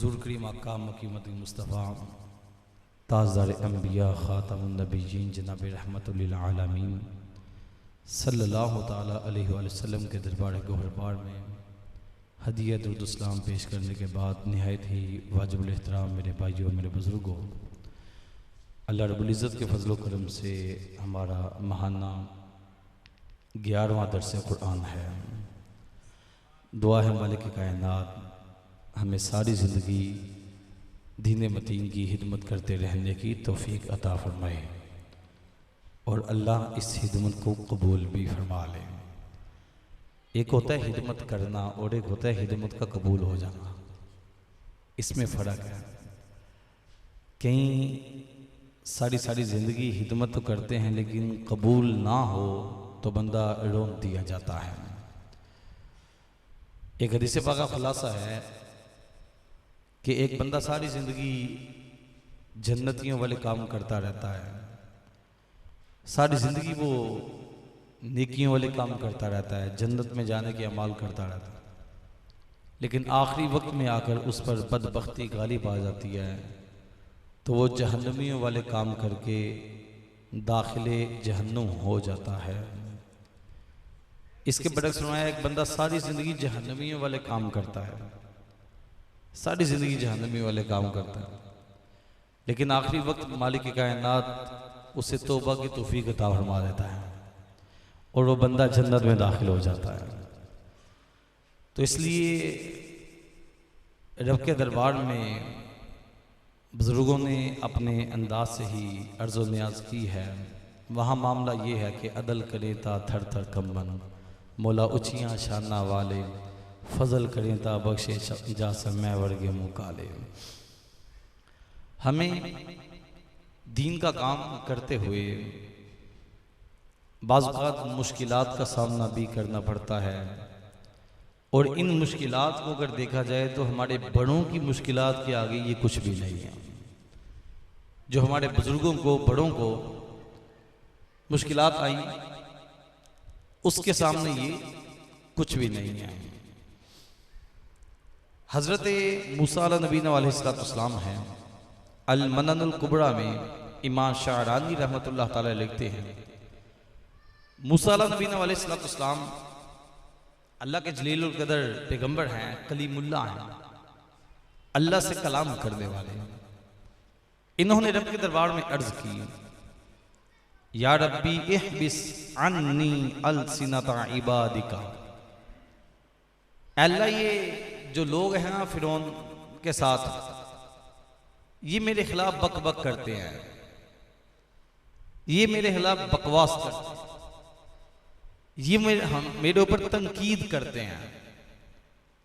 हुज़ूर करीम आका मकीमत मुस्तफ़ा ताज़दार अंबिया ख़ातमुन नबिय्यीन जनाब रहमतुल लिल आलमीन सल्लल्लाहु ताला अलैहि वसल्लम के दरबार गौहरबार में हदिया दुरूद इस्लाम पेश करने के बाद निहायत ही वाजिबुल एहतराम मेरे भाइयों मेरे बुज़ुर्गों, अल्लाह रब्बुल इज़्ज़त के फजल करम से हमारा महाना 11वां दर्स कुरान है। दुआ है मालिक कायनात हमें सारी ज़िंदगी दीन मतीन की खिदमत करते रहने की तौफीक अता फरमाए और अल्लाह इस खिदमत को कबूल भी फरमा ले। एक होता है खिदमत करना और एक होता है खिदमत का कबूल हो जाना, इसमें फ़र्क है। कहीं सारी ज़िंदगी खिदमत तो करते हैं लेकिन कबूल ना हो तो बंदा रोक दिया जाता है। एक हदीस पाक का खुलासा है कि एक बंदा सारी ज़िंदगी जन्नतियों वाले काम करता रहता है, सारी ज़िंदगी वो नेकियों वाले काम करता रहता है, जन्नत में जाने के अमाल करता रहता है, लेकिन आखिरी वक्त में आकर उस पर बदबख्ती गालिब आ जाती है तो वो जहन्नमियों वाले काम करके दाखिले जहन्नुम हो जाता है। इसके बरक्स सुनाया एक बंदा सारी ज़िंदगी जहन्नमियों वाले काम करता है, सारी ज़िंदगी जहन्नमी वाले काम करता है, लेकिन आखिरी वक्त मालिक कायनात उसे तौबा की तौफीक अता फरमा देता है और वो बंदा जन्नत में दाखिल हो जाता है। तो इसलिए रब के दरबार में बुज़ुर्गों ने अपने अंदाज से ही अर्ज़ व नियाज की है। वहाँ मामला ये है कि अदल करें ता थर थर कम्बन मौला उचियाँ शाना वाले फजल करें ता बख्शे जा समय वर्गे मुकाले। हमें दीन का काम करते हुए बाज़ औक़ात मुश्किलात का सामना भी करना पड़ता है और इन मुश्किलात को अगर देखा जाए तो हमारे बड़ों की मुश्किलात के आगे ये कुछ भी नहीं है। जो हमारे बुजुर्गों को बड़ों को मुश्किलात आई उसके सामने ये कुछ भी नहीं है। हज़रत मूसा नबीना अलैहिस्सलाम हैं, अल-मननुल कुबरा में इमाम शारानी रहमतुल्लाह ताला लिखते हैं, मूसा नबीना अलैहिस्सलाम अल्लाह के जलीलुल कदर पैगंबर हैं, कलीमुल्लाह हैं, अल्लाह से कलाम करने वाले। इन्होंने रब के दरबार में अर्ज की, या रब्बी इहबिस अन्नी अलसिनता इबादिका। अल्लाह ये जो लोग हैं फिरौन के साथ ये मेरे खिलाफ बक बक करते हैं, ये मेरे खिलाफ बकवास करते हैं, ये मेरे ऊपर तनकीद करते हैं।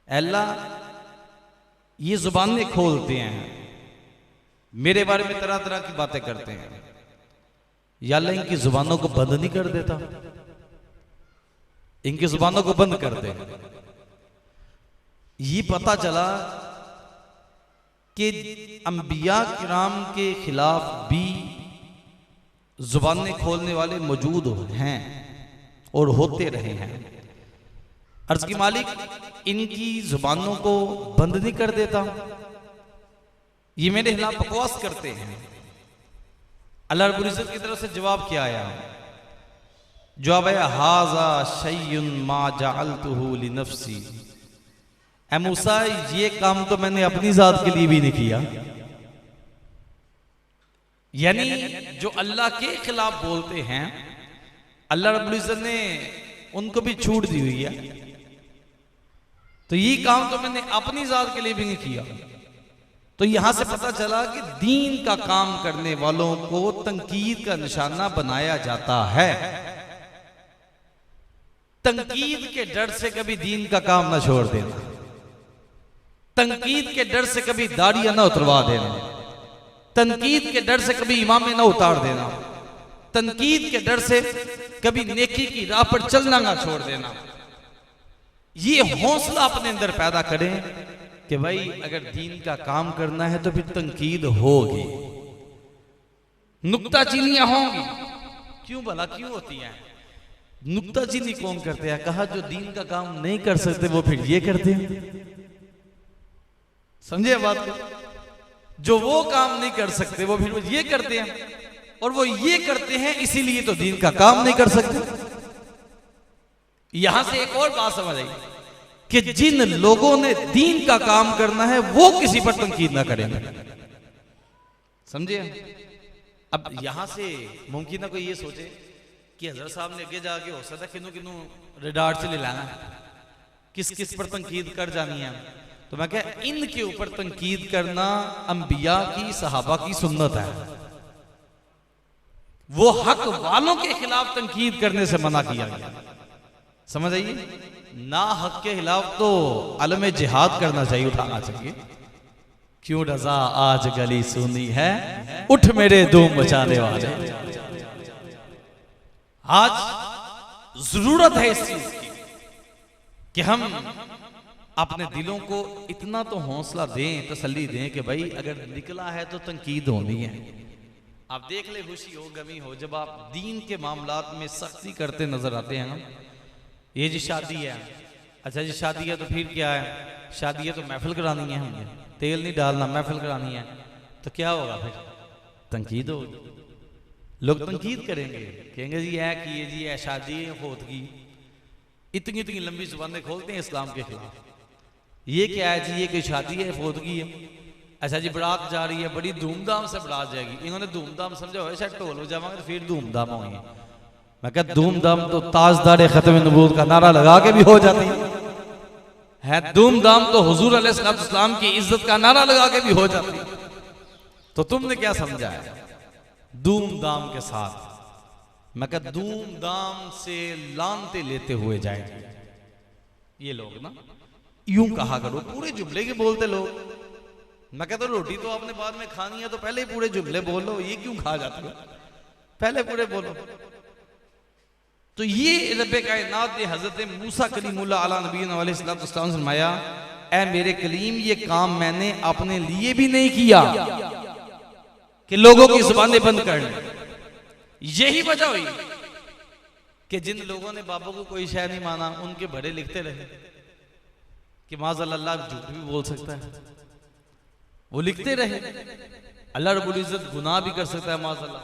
अल्लाह ये जुबानें खोलते हैं, मेरे बारे में तरह तरह की बातें करते हैं, या अल्लाह इनकी जुबानों को बंद नहीं कर देता, इनकी जुबानों को बंद कर दे। ये पता चला कि अंबिया किराम के खिलाफ भी जुबानें खोलने वाले मौजूद हैं और होते रहे हैं। अर्ज की मालिक इनकी जुबानों को बंद नहीं कर देता, ये मेरे खिलाफ बकवास करते हैं। अल्लाह रब्बुल इज़्ज़त की तरफ से जवाब क्या आया? जवाब है हाज़ा शैयुन मा जअलतुहु लिनफ्सी। ऐ मूसा ये काम तो मैंने अपनी जात के लिए भी नहीं किया। यानी जो अल्लाह के खिलाफ बोलते हैं अल्लाह रब्बुल इज़्ज़त ने उनको भी छूट दी हुई है, तो ये काम तो मैंने अपनी जात के लिए भी नहीं किया। तो यहां से पता चला कि दीन का काम करने वालों को तनकीद का निशाना बनाया जाता है। तनकीद के डर से कभी दीन का काम ना छोड़ देना, तनकीद के डर से कभी दाढ़ियां ना उतरवा देना, तनकीद के डर से कभी इमामे ना उतार देना, तनकीद के डर से कभी नेकी की राह पर चलना ना छोड़ देना। ये हौसला अपने अंदर पैदा करें कि भाई अगर दीन का काम करना है तो फिर तनकीद होगी, नुक्ताचीनियां होंगी। क्यों भला क्यों होती हैं? नुक्ताचीनी कौन करते हैं? कहा जो दीन का काम नहीं कर सकते वो फिर ये करते हैं। समझे बात को? जो वो काम नहीं कर सकते वो फिर वो ये करते हैं, और वो ये करते हैं इसीलिए तो दीन का काम नहीं कर सकते। यहां से एक और बात समझ आई कि जिन लोगों ने दीन का काम करना है वो किसी पर तनकीद ना करेंगे। समझे? अब यहां से मुमकिन है कोई ये सोचे कि हजरत साहब ने आगे जाके हो सकता किन्नू किन्नू रिडार्ट से ले लाना, किस किस पर तनकीद कर जानी है। तो मैं क्या इनके ऊपर तनकीद करना अंबिया की सहाबा की सुन्नत है। वो हक वालों के खिलाफ तनकीद करने से मना किया गया। समझ आइए? ना हक के खिलाफ तो अलम जिहाद करना चाहिए, उठाना चाहिए। क्यों रजा आज गली सुनी है, उठ मेरे धूम मचाने वाले। आज जरूरत है इस चीज की कि हम अपने दिलों को इतना तो हौसला दें, तसल्ली दें कि भाई अगर निकला है तो तनकीद होनी है। आप देख ले, खुशी हो गमी हो, जब आप दीन के मामलात में सख्ती करते नजर आते हैं। ये जी शादी है, अच्छा जी शादी है तो फिर क्या है, शादी है तो महफिल करानी है, हमें तेल नहीं डालना, महफिल करानी है, तो क्या होगा फिर? तनकीद होगी। लोग तनकीद करेंगे, कहेंगे जी ऐ किए जी ऐ शादी है खोदगी, इतनी इतनी लंबी जुबानें खोलते हैं इस्लाम के खिलाफ। ये क्या है जी, ये कोई शादी है फोदगी है। अच्छा जी बारात जा रही है, बड़ी धूमधाम से बारात जाएगी। इन्होंने धूमधाम समझा हो शायद ढोल बजावांगे तो फिर धूमधाम होंगे। मैं कहता धूमधाम तो ताजदार खत्म नबूवत का नारा लगा के भी हो जाती है। धूमधाम तो हुजूर अलैहिस्सलाम की इज्जत का नारा लगा के भी हो जाती है। तो तुमने क्या समझा है धूमधाम के साथ? मैं कहता धूमधाम से लानते लेते हुए जाएंगे ये लोग ना। यूं कहा करो, पूरे जुमले के बोलते लोग। मैं कहता रोटी तो आपने बाद में खानी है तो पहले ही पूरे जुमले बोलो, ये क्यों खा जाते हो? पहले पूरे बोलो। तो ये रब्बे कायनात ने हजरत मूसा कलीमुल्लाह अला नबीना अलैहिस्सलाम से फरमाया, ऐ मेरे कलीम ये काम मैंने अपने लिए भी नहीं किया कि लोगों की जुबानें बंद कर लें। यही वजह हुई कि जिन लोगों ने बाबा को कोई शय नहीं माना, उनके बड़े लिखते रहे कि माज़अल्लाह झूठ भी बोल सकता है, वो लिखते रहे। अल्लाह रब्बुल इज्जत गुनाह भी कर सकता है माज़अल्लाह,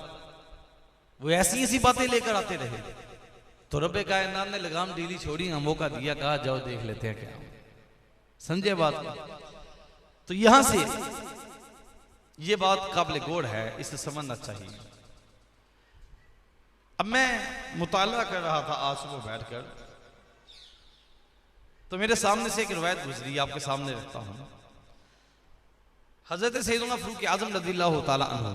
वो ऐसी ऐसी बातें लेकर आते रहे। तो रब्बे कायनात ने लगाम ढीली छोड़ी, हम मौका दिया, कहा जाओ देख लेते हैं क्या। समझे बात को? तो यहां से ये बात काबिल गौर है, इसे समझना चाहिए। अब मैं मुताला कर रहा था आज सुबह बैठकर, तो मेरे सामने से एक रिवायत गुजरी, आपके सामने रखता हूं। हजरत सैयदना फारूक आजम रज़ियल्लाहु ताला अन्हु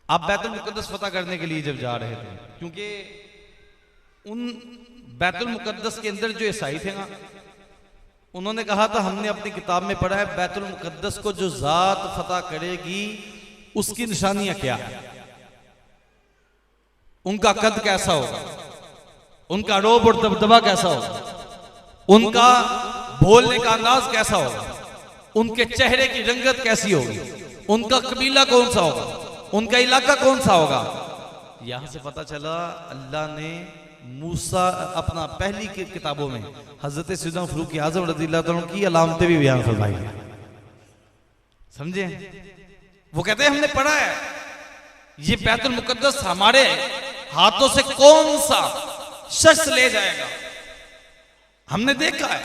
आप बैतुल मुकद्दस फतह करने के लिए जब जा रहे थे, क्योंकि उन बैतुल मुकद्दस के अंदर जो ईसाई थे ना, उन्होंने कहा था हमने अपनी किताब में पढ़ा है बैतुल मुकद्दस को जो जात फतह करेगी उसकी निशानियां क्या है, उनका कद कैसा होगा, उनका रोब और दबदबा कैसा होगा, उनका बोलने का अंदाज कैसा होगा, उनके चेहरे की रंगत कैसी होगी, उनका कबीला कौन सा होगा, उनका इलाका कौन सा होगा। यहां से पता चला अल्लाह ने मूसा अपना पहली की किताबों में हजरत सैयदना फारूक आज़म रज़ियल्लाहु अन्हु की अलामतें भी बयान फरमाई है। समझे? वो कहते हैं हमने पढ़ा है ये बैतुल मुकद्दस हमारे हाथों से कौन सा शख्स ले जाएगा, हमने देखा है।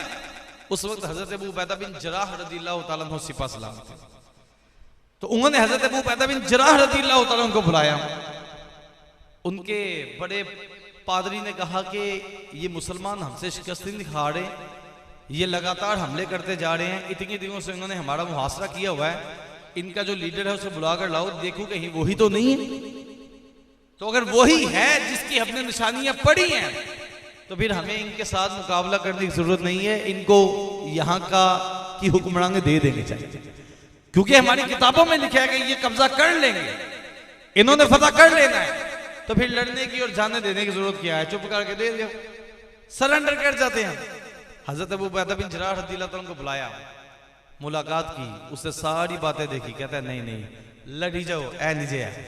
उस वक्त हजरत अबू उबैदा बिन जराह रज़ियल्लाहु ताला अन्हु सिपा सलाम थे, तो उन्होंने हजरत अबू उबैदा बिन जराह रज़ियल्लाहु ताला अन्हु को बुलाया। उनके बड़े पादरी ने कहा कि ये मुसलमान हमसे शिकस्त नहीं खा रहे, ये लगातार हमले करते जा रहे हैं, इतने दिनों से इन्होंने हमारा मुहासरा किया हुआ है, इनका जो लीडर है उसे बुलाकर लाओ, देखो कहीं वही तो नहीं है। तो अगर वही है जिसकी हमने निशानियां पढ़ी हैं तो फिर हमें इनके साथ मुकाबला करने की जरूरत नहीं है, इनको यहाँ का की हुक्मरानी दे देनी चाहिए, क्योंकि हमारी किताबों में लिखा है कि ये कब्जा कर लेंगे, इन्होंने फतह कर लेना है, तो फिर लड़ने की और जाने देने की जरूरत क्या है, चुप करके दे दो, सरेंडर कर जाते हैं। हजरत अबू उबैदा बिन जराह रज़ियल्लाहु अन्हु को बुलाया, मुलाकात की, उससे सारी बातें देखी, कहता है नहीं नहीं लड़ी जाओ, ऐ निजे है,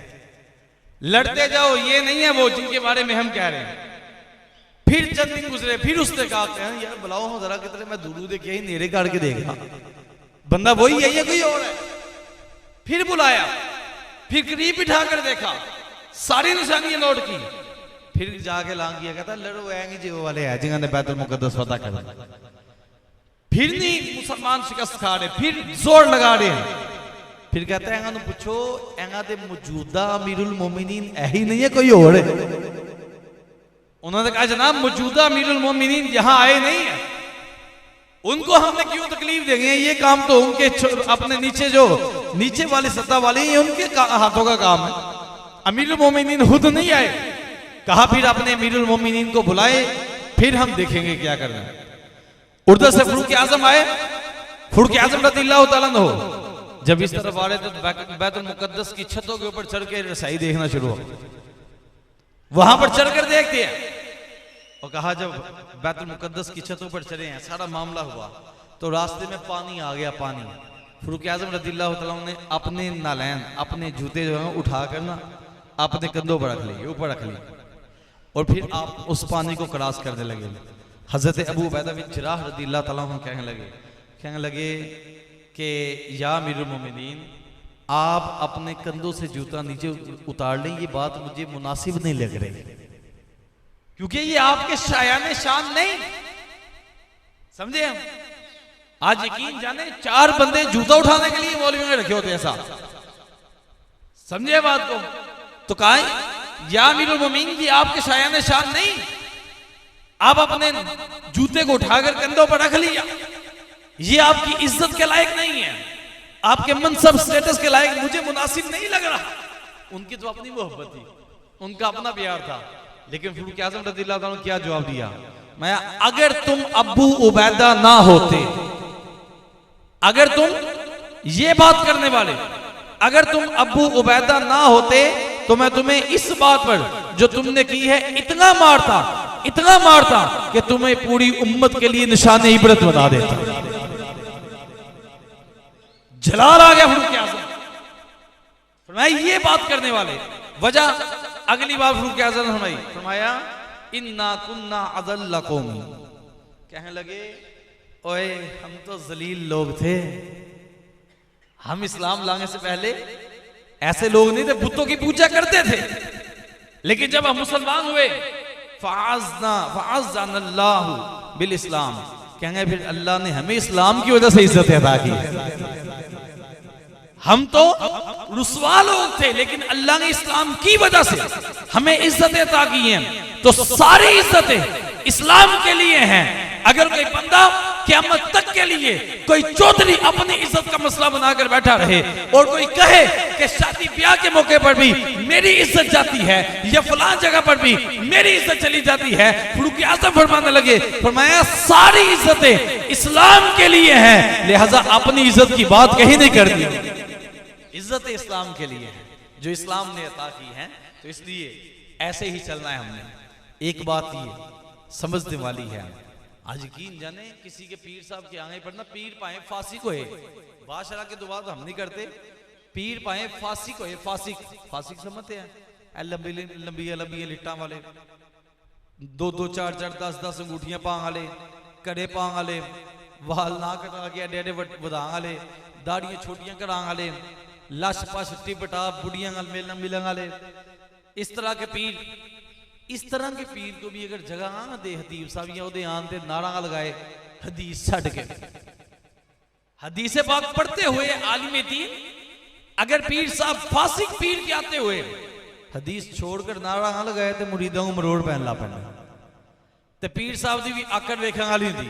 लड़ते जाओ, ये नहीं है वो जिनके बारे में हम कह रहे हैं। फिर चंद दिन गुजरे, फिर उसने कहा यार बुलाओ जरा, कितने मैं दूर देखे ही नेरे काट के देखा, बंदा वही है या कोई और है? फिर बुलाया, फिर करीब बिठा कर देखा, सारी निशानियां नोट की, फिर जाके लांग किया, कहता लड़ो आएंगे जी वो वाले है जिन्होंने बैतुल मुकद्दस फतह कर। फिर नहीं मुसलमान शिकस्त खा रहे, फिर जोर लगा रहे हैं। फिर कहते हैं इन्होंने पूछो एंगा दे मौजूदा अमीरुल मोमिनीन यही नहीं है कोई और है? उन्होंने कहा जनाब मौजूदा अमीरुल मोमिनीन यहाँ आए नहीं है, उनको हमने क्यों तकलीफ देंगे, ये काम तो उनके अपने नीचे जो नीचे वाली सत्ता वाली है उनके हाथों का काम है, अमीरुल मोमिनीन खुद नहीं आए। कहा फिर अपने अमीरुल मोमिनीन को बुलाए, फिर हम देखेंगे क्या करना है। उधर से फरूक आजम आए, फरूक आजम रज़ियल्लाहु ताला अन्हु जब इस तरफ आ रहे थे तो बैतुल मुकद्दस की छतों के ऊपर चढ़ के रसाई देखना शुरू हो, वहां पर चढ़कर देखते हैं। और कहा जब बैतुल मुकद्दस की छतों पर चढ़े हैं, सारा मामला हुआ तो रास्ते में पानी आ गया। पानी फरूक आजम रज़ियल्लाहु ताला अन्हु ने अपने नालैन अपने जूते जो है उठा कर ना अपने कंधों पर रख लिए, ऊपर रख लिए, और फिर आप उस पानी को क्रॉस करने लगे। हजरत अबू उबैदा बिन जर्राह रज़ियल्लाहु ताला अन्हु कहने लगे कि या अमीरुल मोमिनीन आप अपने कंधों से जूता नीचे उतार लें, ये बात मुझे मुनासिब नहीं लग रही, क्योंकि ये आपके शायाने शान नहीं। समझे हम? आज यकीन जाने 4 बंदे जूता उठाने के लिए मौलवियों ने रखे होते हैं साहब। समझे बात को? तो कहा या अमीरुल मोमिनीन जी आपके शायाने शान नहीं, आप अपने जूते को उठाकर कंधों पर रख लिया, ये आपकी इज्जत के लायक नहीं है, आपके मनसब स्टेटस के लायक मुझे मुनासिब नहीं लग रहा। उनकी तो अपनी मोहब्बत थी, उनका अपना प्यार था। लेकिन फरूक आजम रज़ियल्लाहु ताला अन्हु क्या जवाब दिया? मैं अगर तुम अबू उबैदा ना होते, अगर तुम ये बात करने वाले, अगर तुम अबू उबैदा ना होते तो मैं तुम्हें इस बात पर जो तुमने की है इतना मारता कि तुम्हें पूरी उम्मत के लिए निशाने इबरत बना देता। जलाल आ गया फरूक आजम, फरमाया ये बात करने वाले। वजह अगली बार फरूक आजम ने फरमाया इन्ना कुन्ना अज़ल्ल कौमी, कहने लगे ओए हम तो जलील लोग थे, हम इस्लाम लाने से पहले ऐसे लोग नहीं थे, बुतों की पूजा करते थे। लेकिन जब हम मुसलमान हुए फ़अज़्ज़नल्लाहु बिल इस्लाम, कहेंगे फिर अल्लाह ने हमें इस्लाम की वजह से इज्जत अता की। हम तो रुस्वा लोग थे, लेकिन अल्लाह ने इस्लाम की वजह से हमें इज्जत अता की है। तो सारी इज्जतें इस्लाम के लिए हैं। अगर कोई बंदा क़यामत तक के लिए कोई चौधरी अपनी इज्जत का मसला बनाकर बैठा रहे और कोई कहे कि शादी ब्याह के मौके पर भी मेरी इज्जत जाती है या फलां जगह पर भी मेरी इज्जत चली जाती है, फरूक आज़म फरमाने लगे, फरमाया सारी इज्जतें इस्लाम के लिए हैं, लिहाजा अपनी इज्जत की बात कहीं नहीं कर दी। इज्जत इस्लाम के लिए है जो इस्लाम ने अता की है, तो इसलिए ऐसे ही चलना है हमने। एक बात ये समझने वाली है, आज यकीन जाने किसी के पीर साहब के आगे पर ना पीर पाए फांसी को है, बादशाह के दुआ तो हम नहीं करते, पीर पाए फांसी को है। फासिक समझते हैं? लंबी लंबी लिट्टा वाले, 2-2 4-4 10-10 अंगूठियां पांग वाले, कड़े पांग वाले, वाल ना कटा के एडे बदांग वाले, दाड़ियां छोटियां करांग वाले, लश पश टिपटा बुढ़ियां मिलन वाले, इस तरह के पीर, इस तरह के पीर को भी अगर जगह ना दे हदीब साहब या उदे आन ते नारा लगाए हदीस छड़ के, हदीस पाक पढ़ते हुए आलिम दीन, अगर पीर साहब फासिक पीर के आते हुए हदीस छोड़कर नारा ना लगाए तो मुरीदों को मरोड़ पहन ला पैना। तो पीर साहब की भी आकड़ देखने वाली थी,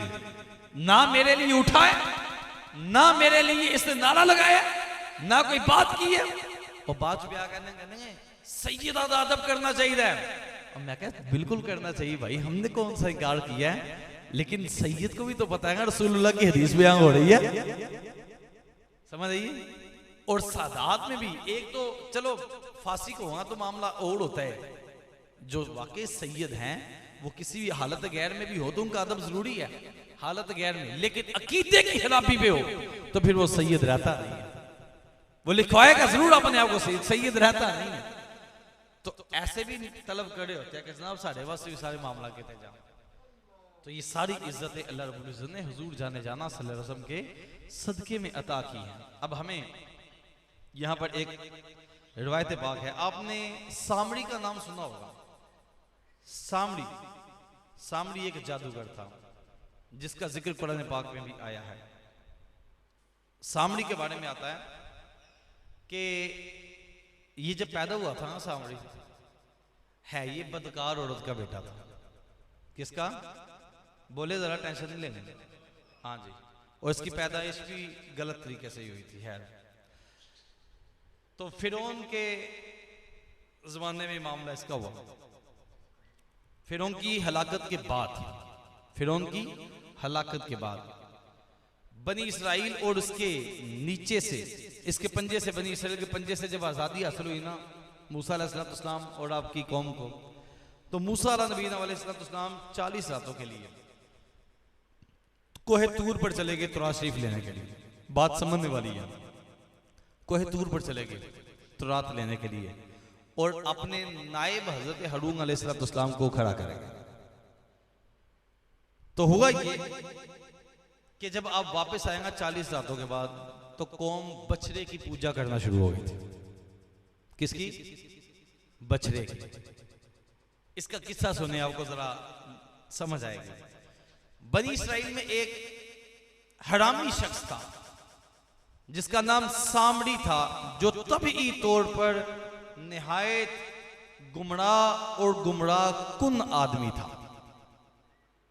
ना मेरे लिए उठाए, ना मेरे लिए इसने नारा लगाया, ना कोई बात की है। और बात ब्याह करने सैयदा दा अदब करना चाहिए। और मैं कहता बिल्कुल करना चाहिए भाई, हमने कौन सा इनकार किया है, लेकिन सैयद को भी तो पता है रसूलुल्लाह की हदीस बयान हो रही है, समझ आइए। और सादात में भी एक तो चलो फांसी को वहां तो मामला और होता है, जो वाकई सैयद हैं वो किसी भी हालत गैर में भी हो तो उनका अदब जरूरी है, हालत गैर में, लेकिन अकीदे की खिलाफी पे हो तो फिर वो सैयद रहता नहीं है, वो लिखवाएगा जरूर अपने आप को सैयद रहता नहीं है। तो ऐसे भी तलब करे होते हैं कि जनाब साढ़े वास्ते भी सारे मामला कहते जाओ, तो ये सारी इज्जतें अल्लाह रब्बुल इज्जत ने हुजूर जाने जाना सल्लल्लाहु अलैहि वसल्लम के सदके में अता की हैं। अब हमें यहाँ पर एक रिवायत पाक है, आपने सामरी का नाम सुना होगा। सामरी एक जादूगर था जिसका जिक्र कुरान पाक में भी आया है। सामरी के बारे में आता है कि ये जब पैदा हुआ था ना, सामरी है ये बदकार औरत का बेटा था। किसका? बोले जरा, टेंशन नहीं लेने। हाँ जी, और इसकी पैदाइश भी गलत तरीके से ही हुई थी। है तो फिरौन के जमाने में मामला इसका हुआ। फिरौन की हलाकत के बाद बनी इसराइल और उसके नीचे से, इसके पंजे से, बनी इसराइल के पंजे से जब आज़ादी हासिल हुई ना मूसा अलैहिस्सलाम और आपकी कौम को, तो मूसा अलैहिस्सलाम 40 रातों के लिए कोहे तूर पर चले गए तौरात शरीफ लेने के लिए। बात समझने वाली है। कोहे तूर पर चले गए तौरात लेने के लिए और अपने नायब हजरत हारून अलैहिस्सलाम को खड़ा करेंगे। तो हुआ ये कि जब आप वापस आएगा 40 रातों के बाद, तो कौम बछड़े की पूजा करना शुरू हो गई थी। किसकी? बछड़े की। इसका किस्सा सुने, आपको जरा समझ आएगी। बनी इसराइल में एक हरामी शख्स था जिसका नाम सामरी था, जो तबई तौर पर निहायत गुमराह और गुमराह कुन आदमी था।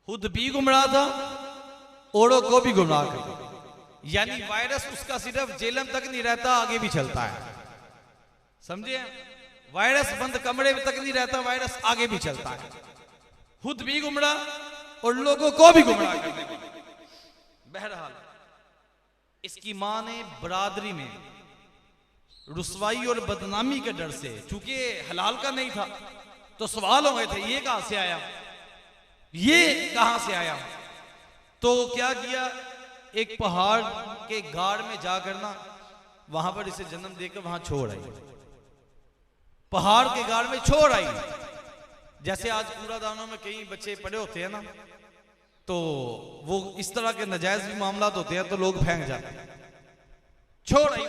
खुद भी गुमराह था, औरों को भी गुमराह करता। यानी वायरस उसका सिर्फ जेलम तक नहीं रहता, आगे भी चलता है। समझे? वायरस बंद कमरे में तक नहीं रहता, वायरस आगे भी चलता है। खुद भी गुमराह और लोगों को भी गुमराह करने वाला। बहरहाल इसकी मां ने बरादरी में रुसवाई और बदनामी के डर से, चूंकि हलाल का नहीं था, तो सवाल हो गए थे ये कहां से आया, ये कहां से आया। तो क्या किया, एक पहाड़ के गाड़ में जाकर ना वहां पर इसे जन्म देकर वहां छोड़ आई। पहाड़ के गाड़ में छोड़ आई। जैसे आज कूड़ादानों में कई बच्चे पड़े होते हैं ना, तो वो इस तरह के नाजायज भी मामला होते हैं तो लोग फेंक जाते हैं। छोड़ आई।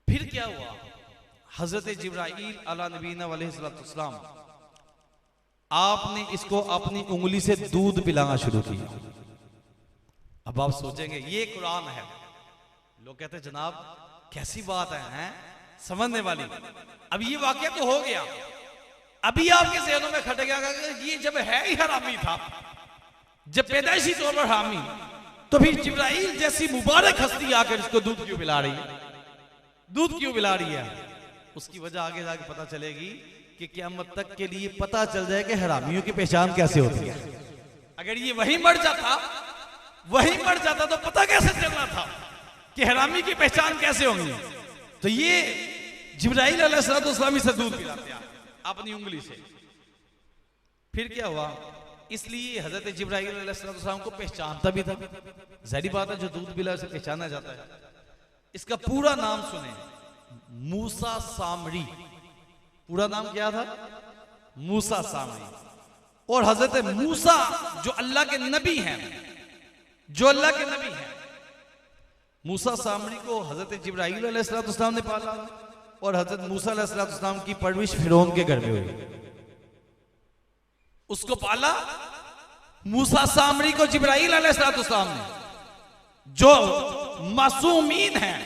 फिर क्या हुआ, हजरत जिब्राइल अला नबीना अलैहिस्सलाम आपने इसको अपनी उंगली से दूध पिलाना शुरू किया। अब आप सोचेंगे ये कुरान है। लोग कहते हैं जनाब कैसी बात है, समझने वाली। अब ये वाकया तो हो गया, अभी आपके ज़हनों में खट गया ये जब है ही हरामी था, जब पैदाइशी तौर पर हरामी, तो फिर जिब्राइल जैसी मुबारक हस्ती आकर इसको दूध क्यों पिला रही है, दूध क्यों पिला रही है। उसकी वजह आगे जाके पता चलेगी कि क़यामत तक के लिए पता चल जाए कि हरामियों की पहचान कैसे होती है। अगर ये वही मर जाता तो पता कैसे चलना था कि हरामी की पहचान कैसे होगी। तो ये जिब्राइल अलैहिस्सलाम से दूध पिलाते हैं अपनी उंगली से। फिर क्या हुआ, इसलिए हजरत जिब्राइल अलैहिस्सलाम को पहचानता भी था। ज़ाहिर बात है जो दूध पिला से पहचाना जाता है। इसका पूरा नाम सुने, मूसा सामरी। पूरा नाम क्या था? मूसा सामरी। और हजरत मूसा जो अल्लाह के नबी हैं, मूसा सामरी को हजरत जिब्राइल अलैहिस्सलाम ने पाला और हजरत मूसा अलैहिस्सलाम की परवरिश फिरौन के घर में हुई। उसको पाला मूसा सामरी को जिब्राइल अलैहिस्सलाम ने, जो मासूमीन हैं,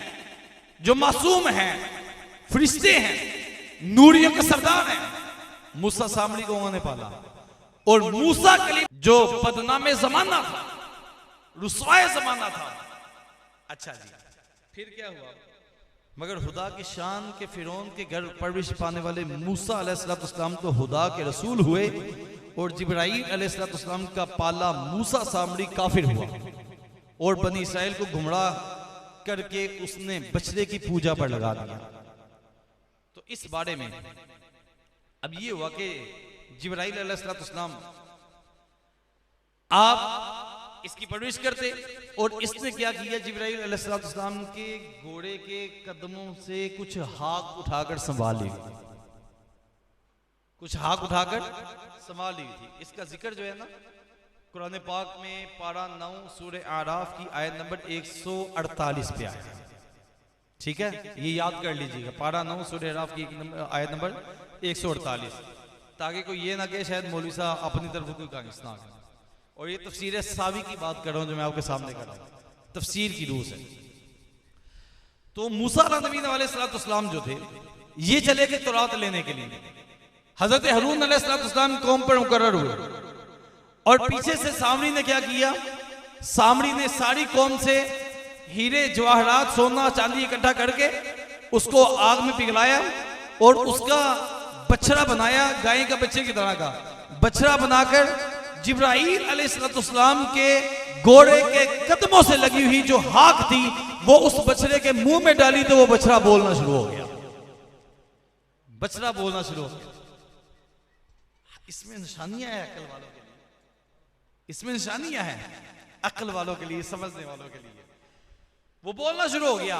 जो मासूम हैं, फरिश्ते हैं, नूरियों के सरदार हैं, मूसा सामरी को उन्होंने पाला। और मूसा कलीम जो बदनामे जमाना था, रुसवाए जमाना था। अच्छा जी, फिर क्या हुआ, मगर खुदा की शान के फिरौन के घर परवरिश पाने वाले मूसा अलैहिस्सलाम तो खुदा के रसूल हुए और जिब्राइल अलैहिस्सलाम का पाला मूसा सामरी काफिर हुआ और बनी इसराइल को गुमराह करके उसने बछड़े की पूजा पर लगा दिया। तो इस बारे में अब ये हुआ कि जिब्राइल अलैहिस्सलाम आप इसकी परवरिश करते और इसने क्या किया, जिब्राइल अलैहिस्सलाम के घोड़े के कदमों से कुछ हाथ उठाकर संभाल लिया। कुछ हाथ उठाकर संभाल ली थी। इसका जिक्र जो है ना कुरान पाक में पारा 9 सूरह आराफ की आयत नंबर 148 पे आया। ठीक है, ये याद कर लीजिएगा, पारा 9 सूरह आराफ की आयत नंबर 148, ताकि कोई ये ना कहे शायद मौलवी साहब अपनी तरफ कोई कागज ना करे। और ये तफसीर सावी की बात कर रहा हूं जो मैं आपके सामने कर रहा हूं, तफसीर की रूह से। तो मूसा अलैहिस्सलाम जो थे ये चले गए तौरात लेने के लिए। हजरत हारून अलैहिस्सलाम कौम पर मुकर्रर हुए और पीछे से सामरी ने क्या किया, सामरी ने सारी कौम से हीरे जवाहरात सोना चांदी इकट्ठा करके उसको आग में पिघलाया और उसका बछड़ा बनाया, गाय का बच्चे की तरह का बछड़ा बनाकर जिब्राईल अलैहिस्सलाम के घोड़े के कदमों से लगी हुई जो हाक थी वो उस बछड़े के मुंह में डाली तो वो बछड़ा बोलना शुरू हो गया, बछड़ा बोलना शुरू हो गया। इसमें निशानियां हैं अक्ल वालों के लिए, इसमें निशानियां हैं अक्ल वालों के लिए, समझने वालों के लिए। वो बोलना शुरू हो गया।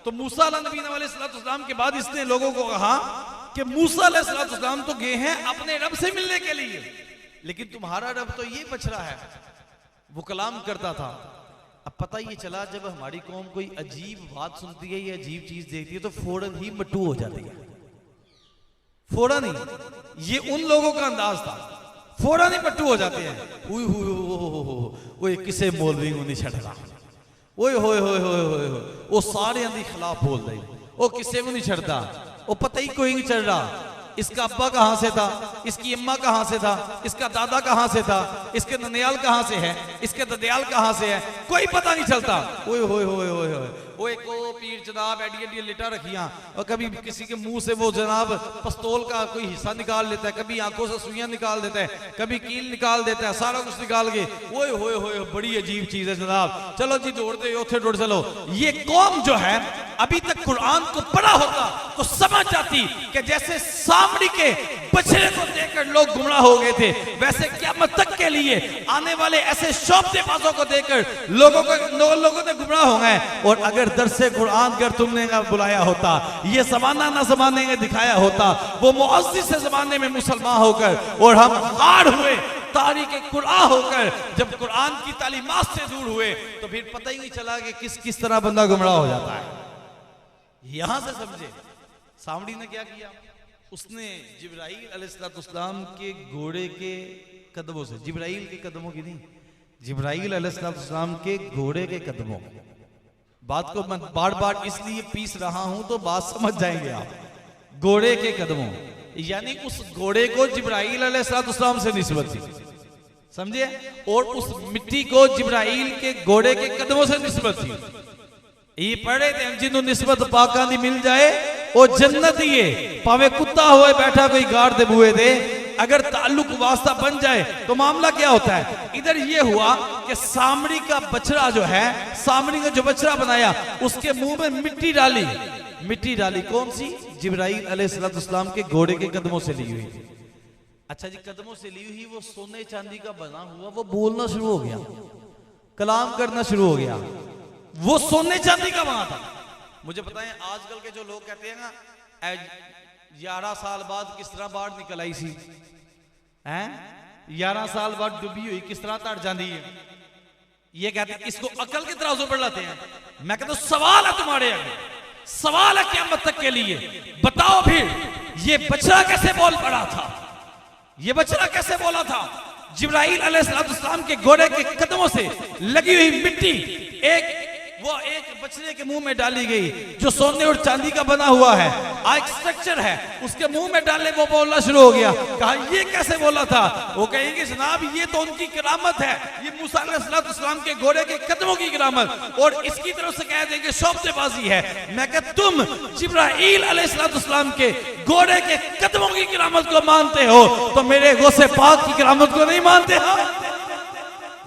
तो मूसा अलैहिस्सलाम के बाद इसने लोगों को कहा कि मूसा अलैहिस्सलाम तो गए हैं अपने रब से मिलने के लिए, लेकिन तुम्हारा रब तो ये बछड़ा है। वो कलाम करता था। अब पता ये चला जब हमारी कौम कोई अजीब बात सुनती है या अजीब चीज देखती है तो फौरन ही मटू हो जाती है, फौरन ही। ये उन लोगों का अंदाज था, फौरन ही मटू हो जाते हैं। ओए किसे मौलवी को नहीं छड़ रहा, ओए होए होए होए होए वो सारे के खिलाफ बोल रही, वो किसे को नहीं छड़ता, वो पता ही कोई नहीं चल रहा। इसका अब्बा कहां से था, इसकी अम्मा कहां से था, इसका दादा कहां से था, इसके ननियाल कहां से है, इसके ददियाल कहां से है, कोई पता नहीं चलता। ओए होए होए होए होए ओए को पीर जनाब एडी एडी लिटा रखियां, और कभी किसी के मुंह से वो जनाब पिस्तौल का कोई हिस्सा निकाल लेता है, कभी आंखों से सुइयां निकाल देता है, कभी कील निकाल देता है, सारा कुछ निकाल के ओए होए होए बड़ी अजीब चीज है जनाब, चलो जी दौड़ते उठे दौड़ चलो। ये कौम जो है अभी तक कुरान को पढ़ा होता तो समझ जाती कि जैसे सामरी के बछड़े को देखकर लोग गुमराह हो गए थे, वैसे क़यामत तक के लिए आने वाले ऐसे शौबतेबाजों को देखकर लोगों ने गुमराह हो गए। और अगर दरसे कुरान अगर तुमने ना बुलाया होता, ये जमाना ना जमाने में दिखाया होता, वो मुअज़्ज़िज़ से जमाने में मुसलमान होकर और हम हार हुए तारीख़ कुरान होकर जब कुरान की तालीमात से दूर हुए तो फिर पता ही नहीं चला कि किस तरह बंदा गुमराह हो जाता है। यहां से समझे सामरी ने क्या किया, उसने जिब्राईल अलैहिस्सलाम के घोड़े के कदमों से, जिब्राईल के कदमों की नहीं, जिब्राईल अलैहिस्सलाम के घोड़े के कदमों, बात को मैं बार बार इसलिए पीस रहा हूं तो बात समझ जाएंगे आप। घोड़े के कदमों यानी उस घोड़े को जिब्राईल अलैहिस्सलाम से निस्बत थी, समझे, और उस मिट्टी को जिब्राईल के घोड़े के कदमों से निस्बत थी। ये पढ़े थे जिन्हों निस्बत पाका दी मिल जाए वो जन्नत ही है, पावे कुत्ता हुए बैठा कोई गाड़ दे बुए दे, अगर ताल्लुक वास्ता बन जाए तो मामला क्या होता है। इधर ये हुआ कि सामरी का बछड़ा जो है, सामरी का जो बछड़ा बनाया उसके मुंह में मिट्टी डाली, मिट्टी डाली कौन सी, जिब्राईल अलैहिस्सलाम के घोड़े के कदमों से ली हुई। अच्छा जी, कदमों से ली हुई वो सोने चांदी का बना हुआ, वो बोलना शुरू हो गया, कलाम करना शुरू हो गया, वो सोने चांदी का बना था। मुझे बताएं आजकल के जो लोग कहते हैं ना 11 साल बाद किस तरह बाढ़ निकल आई सी हैं, 11 साल बाद डूबी हुई किस तरह तट जाती है, ये कहते हैं इसको अकल के तराजू पर लाते हैं। मैं कहता हूं सवाल है तुम्हारे आगे, सवाल है क़यामत तक के लिए, बताओ फिर ये बछड़ा कैसे बोल पड़ा था, ये बछड़ा कैसे बोला था। जिब्राईल अलैहिस्सलाम के घोड़े के कदमों से लगी हुई मिट्टी एक बछड़े के मुंह में डाली गई जो सोने और चांदी का बना हुआ है, एक स्ट्रक्चर है, उसके मुंह में डाले वो बोलना शुरू हो गया। कहा ये कैसे बोला था, वो कहेंगे जनाब ये तो उनकी करामत है, ये मूसा अलैहिस्सलाम के घोड़े के कदमों की करामत, और इसकी तरफ से कह देंगे शौबतेबाजी है। मैं कहता तुम जिब्राईल अलैहिस्सलाम के घोड़े के कदमों की करामत को मानते हो तो मेरे गौसे पाक की करामत को नहीं मानते हो,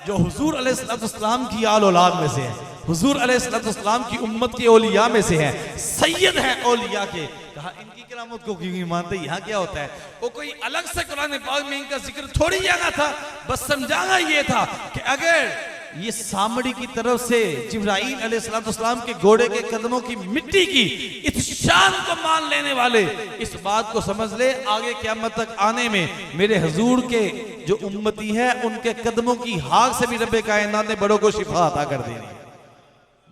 जो हुजूर अलैहिस्सलाम की आल औलाद में से है, हुजूर अलैहिस्सलाम की उम्मत के औलिया में से है, सैयद है औलिया के। कहा इनकी करामत को क्यों नहीं मानते। यहाँ क्या होता है, वो कोई अलग से कुरान पाक में इनका जिक्र थोड़ी जाना था, बस समझाना ये था कि अगर ये सामड़ी की तरफ से जिब्राईल अलैहिस्सलाम के घोड़े के कदमों की मिट्टी की इस शान को मान लेने वाले इस बात को समझ ले, आगे क़यामत तक आने में मेरे हुजूर के जो उम्मती है उनके कदमों की हाँक से भी रब्बे कायनात ने बड़ों को शिफा अता कर देनी,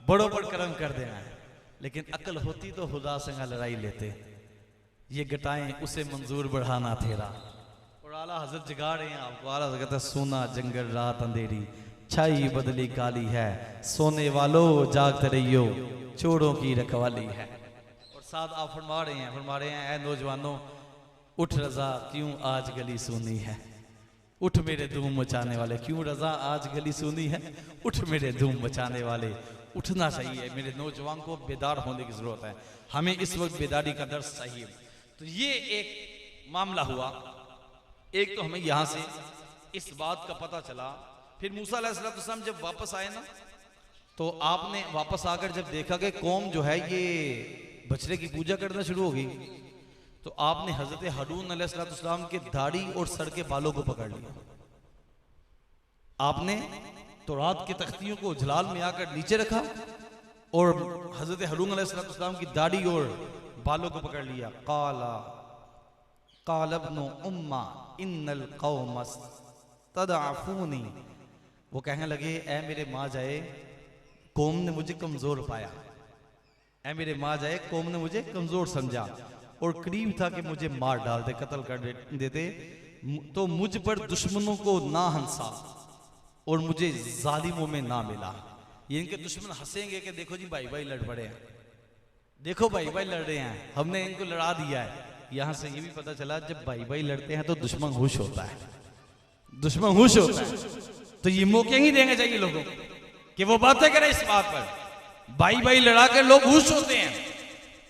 बड़ों पर करम कर देना है। लेकिन अकल होती तो खुदा से लड़ाई लेते, ये घटाएं उसे मंजूर बढ़ाना तेरा। और आला हजरत जगा रहे हैं आपको। आला हजरत कहता है सोना जंगल रात अंधेरी छाई बदली काली है, सोने वालों जागते रहियो चोरों की रखवाली है। और साथ आप फरमा रहे हैं ऐ नौजवानों उठ रजा क्यों आज गली सुनी है, उठ मेरे धूम मचाने वाले, क्यों रजा आज गली सुनी है, उठ मेरे धूम मचाने वाले। उठना चाहिए, मेरे नौजवान को बेदार होने की जरूरत है, हमें इस वक्त बेदारी का दर्स चाहिए। तो ये एक मामला हुआ। एक तो हमें यहां से इस बात का पता चला। फिर मूसा अलैहिस्सलाम जब वापस आए ना, तो आपने वापस आकर जब देखा कि कौम जो है ये बछड़े की पूजा करना शुरू हो गई, तो आपने हजरत हारून अलैहिस्सलाम के दाढ़ी और सर के बालों को पकड़ लिया। आपने तौरात की तख्तियों को जलाल में आकर नीचे रखा और हजरत हारून अलैहिस्सलाम की दाढ़ी और बालों को पकड़ लिया। काल इब्नु उम्मा इन्नल कौमस तदअफूनी, वो कहने लगे ऐ मेरे माँ जाए कौम ने मुझे कमजोर पाया, ऐ मेरे माँ जाए कौम ने मुझे कमजोर समझा और करीब था कि मुझे मार डालते, कत्ल कर देते, तो मुझ पर दुश्मनों को ना हंसा और मुझे जालिमों में ना मिला। ये इनके दुश्मन हंसेंगे कि देखो जी भाई भाई लड़ पड़े हैं, देखो भाई भाई लड़ रहे हैं, हमने इनको लड़ा दिया है। यहां से ये भी पता चला जब भाई भाई लड़ते हैं तो दुश्मन खुश होता है, दुश्मन खुश होता है। तो ये मौके ही देने चाहिए लोगों कि वो बातें करें इस बात पर। भाई भाई लड़ा कर लोग खुश होते हैं,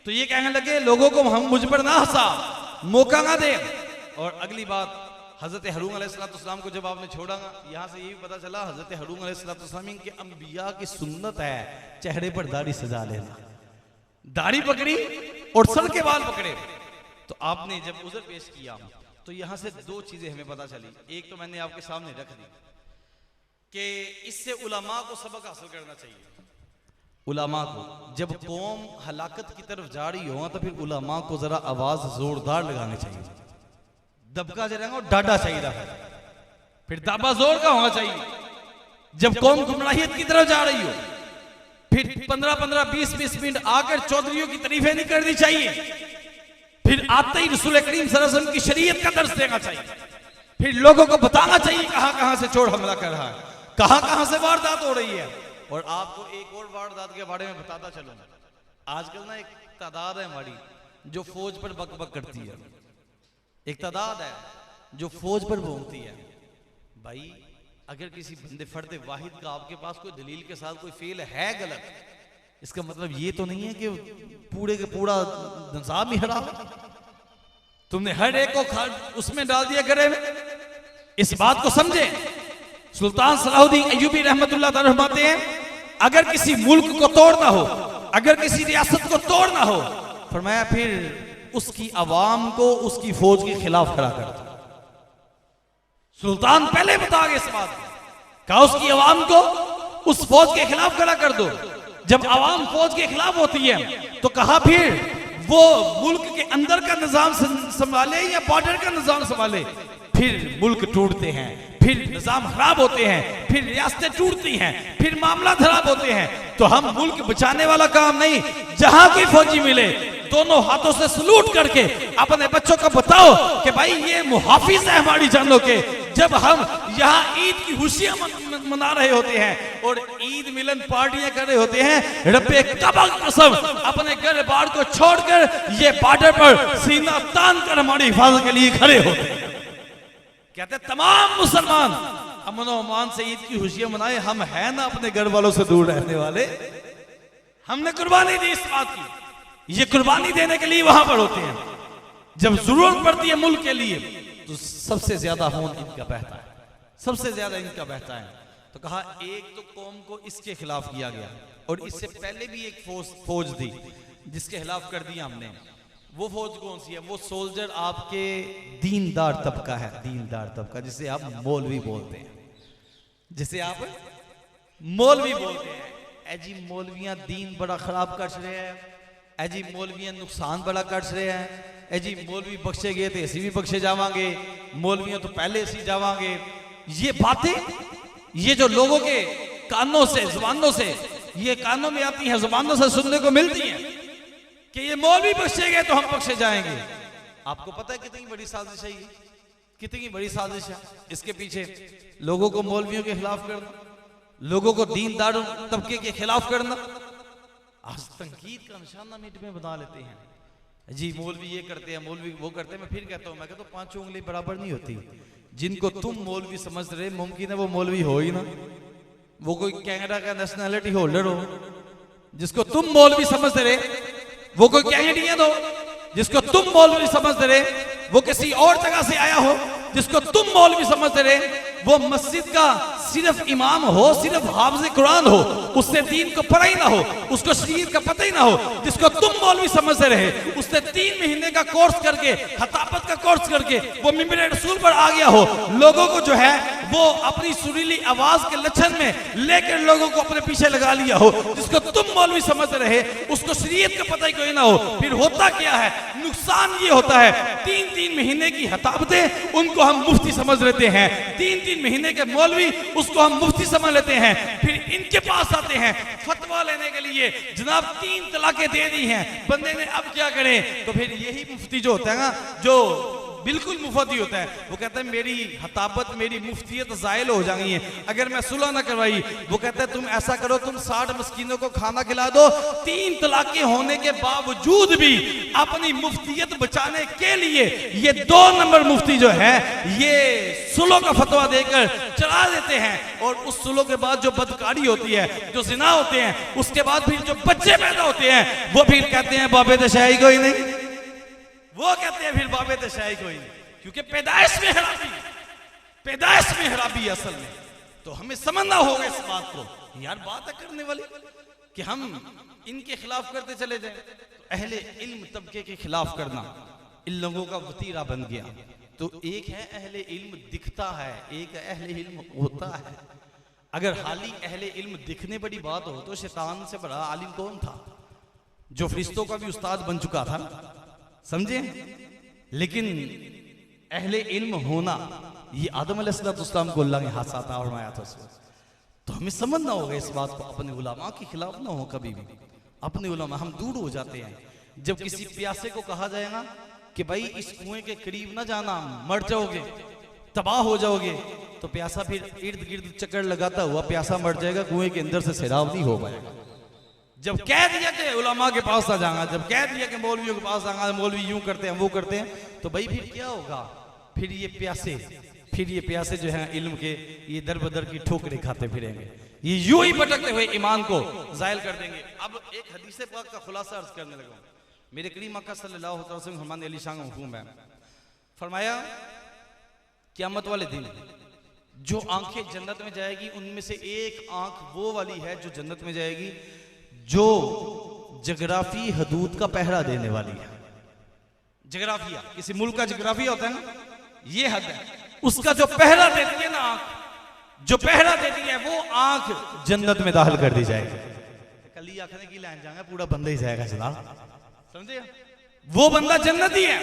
तो ये कहने लगे लोगों को हम मुझ पर ना हंसा, मौका ना दे। और अगली बात हजरत हारून अलैहिस्सलाम को जब आपने छोड़ा, यहां से ये भी पता चला हजरत हारून अलैहिस्सलाम के अंबिया की सुन्नत है चेहरे पर दाढ़ी सजा लेना। दाढ़ी पकड़ी और सर के बाल पकड़े। तो आपने जब उज़र पेश किया तो यहां से दो चीजें हमें पता चली। एक तो मैंने आपके सामने रख दी कि इससे उलमा को सबक हासिल करना चाहिए। उलमा को जब कौम हलाकत की तरफ जा रही हो तो फिर उलमा को जरा आवाज जोरदार लगानी चाहिए, दबका जरा डाटा चाहिए, फिर दाबा जोर का होना चाहिए। जब कौम गुमराहियत की तरफ जा रही हो फिर 15-15, 20-20 मिनट आकर चौधरियों की तारीफें नहीं करनी चाहिए, फिर आते ही रसूल करीम सल्लल्लाहु अलैहि वसल्लम की शरीयत का दर्स देना चाहिए, फिर लोगों को बताना चाहिए कहां कहां से चोर हमला कर रहा है, कहां कहां से वारदात हो रही है। और आपको एक और वारदात के बारे में बताता चलूं, आजकल ना एक तादाद है हमारी जो फौज पर बक बक करती है, एक तादाद है जो फौज पर भोंकती है। भाई अगर किसी बंदे फर्द वाहिद का आपके पास कोई दलील के साथ कोई फेल है गलत, इसका मतलब ये तो नहीं है कि पूरे के पूरा निजाम ही हराम, तुमने हर एक को उसमें डाल दिया गरे में। इस बात को समझे। सुल्तान सलाहुद्दीन अय्यूबी रहमतुल्लाह तआला फरमाते हैं अगर किसी मुल्क को तोड़ना हो, अगर किसी रियासत को तोड़ना हो, फरमाया फिर उसकी आवाम को उसकी फौज के खिलाफ खड़ा कर दो। सुल्तान पहले बता गए इस बात को, कहा उसकी आवाम को उस फौज के खिलाफ खड़ा कर दो। जब आवाम फौज के खिलाफ होती है तो कहा फिर वो मुल्क के अंदर का निजाम संभाले या बॉर्डर का निजाम संभाले। फिर मुल्क टूटते हैं, फिर निजाम खराब होते हैं, फिर रियासतें टूटती हैं, फिर मामला खराब होते हैं। तो हम मुल्क बचाने वाला काम नहीं, जहां कोई फौजी मिले दोनों हाथों से सलूट करके अपने बच्चों को बताओ कि भाई ये मुहाफिज है हमारी जानों के। जब हम यहाँ ईद की खुशियां मना रहे होते हैं और ईद मिलन पार्टियां कर रहे होते हैं, रब्बे कबा की कसम अपने घर बार को छोड़कर ये बॉर्डर पर सीना तान कर हमारी हिफाजत के लिए खड़े होते हैं। कहते तमाम मुसलमान अमन और अमान से ईद की खुशियां मनाए, हम है ना अपने घर वालों से दूर रहने वाले। हमने कुर्बानी दी इस बात की, ये कुर्बानी देने के लिए वहां पर होते हैं। जब जरूरत पड़ती है मुल्क के लिए तो सबसे ज्यादा खून इनका बहता है, सबसे ज्यादा इनका बहता है। तो कहा एक तो कौम को इसके खिलाफ किया गया और इससे पहले भी एक फौज थी जिसके खिलाफ कर दिया हमने। वो फौज कौन सी है? वो सोल्जर आपके दीनदार तबका है, दीनदार तबका जिसे आप मौलवी बोलते हैं, जिसे आप मौलवी बोलते हैं ए जी मौलवियां दीन बड़ा खराब कर रहे हैं, ए जी मौलवियां नुकसान बड़ा कर रहे हैं, ए जी मौलवी बख्शे गए थे असी भी बख्शे जावांगे, मौलवियों तो पहले असी जावांगे। ये बातें ये जो लोगों के कानों से जुबानों से ये कानों में आती हैं, जुबानों से सुनने को मिलती हैं कि ये मौलवी बख्शे गए तो हम बख्शे जाएंगे। आपको पता है कितनी बड़ी साजिश है ये, कितनी बड़ी साजिश है इसके पीछे। लोगों को मौलवियों के खिलाफ करना, लोगों को दीनदार तबके के खिलाफ करना, आज तंकीद का निशाना मिनट में बना लेते हैं। जी मौलवी ये करते हैं, मौलवी वो करते हैं। मैं फिर कहता हूँ, मैं कहता हूँ पांचों उंगली बराबर नहीं होती। जिनको तुम मौलवी समझ रहे मुमकिन है वो मौलवी हो ही ना, वो कोई कनाडा का नेशनैलिटी होल्डर हो। जिसको तुम मौलवी समझ रहे वो कोई कैनेडियन हो, जिसको तुम मौलवी समझ रहे वो किसी और जगह से आया हो, जिसको तुम मौलवी समझ रहे वो मस्जिद का सिर्फ इमाम हो, सिर्फ हाफिज़ कुरान हो, उससे दीन को पढ़ा ही ना हो, उसको शरीयत का पता ही ना हो। जिसको तुम मौलवी समझ रहे उससे 3 महीने का कोर्स करके, खताबत का कोर्स करके वो मिंबर रसूल पर आ गया हो, लोगों को जो है वो अपनी सुरीली आवाज के लक्षण में लेकर लोगों को अपने पीछे लगा लिया हो। जिसको तुम मौलवी समझ रहे उसको शरीयत का पता ही कोई ना हो। फिर होता क्या है, नुकसान ये होता है 3-3 महीने की खताबतें उनको हम मुफ्ती समझ लेते हैं, 3-3 महीने के मौलवी उसको हम मुफ्ती समझ लेते हैं। फिर इनके पास आते हैं फतवा लेने के लिए, जनाब 3 तलाकें दे दी हैं, बंदे ने अब क्या करें। तो फिर यही मुफ्ती जो होता है ना, जो बिल्कुल मुफ्त ही होता है, वो कहता है मेरी हताबत मेरी मुफ्तियत ज़ायल हो जाएंगी है अगर मैं सुलह ना करवाई। वो कहता है तुम ऐसा करो, तुम 60 मस्कीनों को खाना खिला दो, 3 तलाकें होने के बावजूद भी अपनी मुफ्तियत बचाने के लिए ये 2 नंबर मुफ्ती जो है ये सुलह का फतवा देकर चला देते हैं। और उस सुलह के बाद जो बदकारी होती है, जो जिना होते हैं, उसके बाद फिर जो बच्चे पैदा होते हैं वो फिर कहते हैं बाबे दशाई कोई नहीं, वो कहते हैं फिर बाबे दशाई कोई नहीं, क्योंकि पैदाइश में खराबी, पैदाइश में खराबी असल में। तो हमें समझना होगा इस बात को यार, बात करने वाली कि हम इनके खिलाफ करते चले जाए। तो अहले इल्म तबके के खिलाफ करना इन लोगों का वतीरा बन गया। तो एक है अहले इल्म दिखता है, एक अहले इल्म होता है। अगर हाली अहले इल्म दिखने बड़ी बात हो तो शैतान से बड़ा आलिम कौन था, जो फरिश्तों का भी उस्ताद बन चुका था, समझे। लेकिन अहले इल्म होना ये आदम अलैहिस्सलाम को अल्लाह ने हाथ आता फरमाया था। तो हमें समझना होगा इस बात को, अपने उलमा के खिलाफ ना हो कभी भी। अपने उलमा हम दूर हो जाते हैं। जब किसी प्यासे को कहा जाएगा कि भाई इस कुएं के करीब ना जाना, मर जाओगे, तबाह हो जाओगे, तो प्यासा फिर इर्द गिर्द चक्कर लगाता हुआ प्यासा मर जाएगा, कुएं के अंदर से सैराब नहीं हो पाएगा। जब कह दिया कि उलमा के पास आ जाएगा, जब कह दिया कि मौलवियों के पास आएगा, मौलवी यूं करते हैं वो करते हैं, तो भाई फिर क्या होगा, फिर ये प्यासे जो हैं इल्म के ये दर बदर की ठोकरें खाते फिरेंगे, ये यूं ही भटकते हुए ईमान को जायल कर देंगे। अब एक हदीस पाक का खुलासा अर्ज करने लगा। मेरे करीम आका सल्लल्लाहु अलैहि वसल्लम हमारे अली शान हुक्म है, फरमाया क़यामत वाले दिन जो आंखें जन्नत में जाएगी उनमें से एक आंख वो वाली है जो जन्नत में जाएगी जो जगराफी हदूद का पहरा देने वाली है। जगराफिया किसी मुल्क का जगराफिया होता है ना, ये हद है, उसका जो पहरा देती है ना आंख, जो पहरा देती है वो आंख जन्नत में दाखिल कर दी जाएगी। कल ही आखने की लाइन जाएगा पूरा बंदा ही जाएगा जनाब, समझे। वो बंदा जन्नती है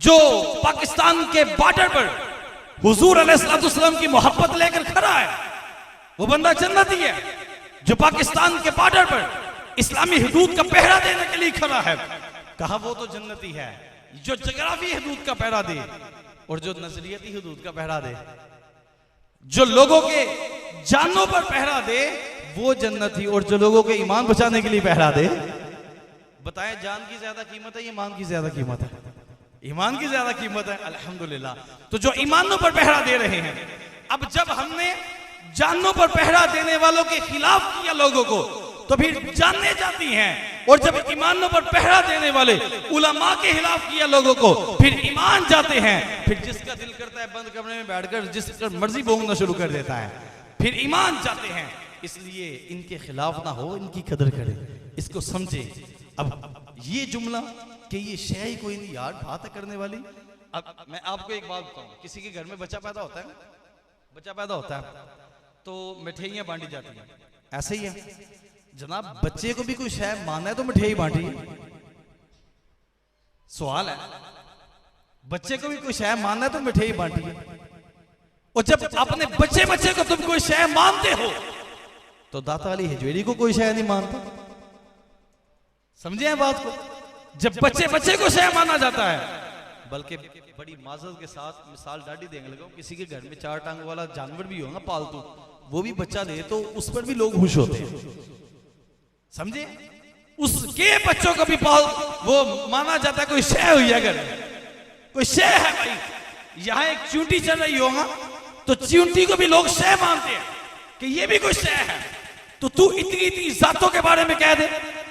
जो पाकिस्तान के बॉर्डर पर हुजूर अलैहिस्सलाम की मोहब्बत लेकर खड़ा है, वो बंदा जन्नती है। जो पाकिस्तान के बॉर्डर पर इस्लामी हदूद का पहरा देने के लिए खड़ा है, कहा वो तो जन्नती है। जो जगराफी हदूद का पहरा दे और जो नजरियती हदूद का पहरा दे, जो लोगों के जानों पर पहरा दे वो जन्नती, और जो लोगों के ईमान बचाने के लिए पहरा दे, बताएं जान की ज्यादा कीमत है, ईमान की ज्यादा कीमत है? ईमान की ज्यादा कीमत है, अल्हम्दुलिल्लाह। तो जो ईमानों पर पहरा दे रहे हैं, अब जब हमने जानों पर पहरा देने वालों के खिलाफ किया लोगों को, तो फिर जाने जाती हैं। और जब ईमानों पर पहरा देने वाले उलमा के खिलाफ किया लोगों को, फिर ईमान जाते हैं। फिर जिसका दिल करता है बंद कमरे में बैठकर जिसका मर्जी बोलना शुरू कर देता है, फिर ईमान जाते हैं। इसलिए इनके खिलाफ ना हो, इनकी कदर करें, इसको समझे। अब ये जुमला कि ये शय कोई नहीं यार बात करने वाली। अब मैं आपको एक बात बताऊं, किसी के घर में बच्चा पैदा होता है, बच्चा पैदा होता है, तो मिठाइयाँ बांटी जाती हैं, ऐसे ही है जनाब। बच्चे को भी कोई शय मानना है तो मिठाई बांटी। सवाल है, बच्चे को भी कोई शय मानना है तो मिठाई बांटी है। और जब अपने बच्चे को तुम कोई शय मानते हो तो दाता अली हिजवेरी को कोई शय नहीं मानता। समझे हैं बात को? जब बच्चे को शय माना जाता है, बल्कि बड़ी माजरत के साथ मिसाल डाडी देने लगा, किसी के घर में 4 टांग वाला जानवर भी होगा पालतू, वो भी बच्चा दे तो उस पर भी लोग खुश होते हैं। समझे? उसके बच्चों को भी पाल वो माना जाता है कोई शय हुई है, अगर कोई शय है भाई। यहां एक चींटी चल रही होगा तो चींटी को भी लोग शय मानते हैं कि ये भी कोई शय है। तो तू इतनी जातों के बारे में कह दे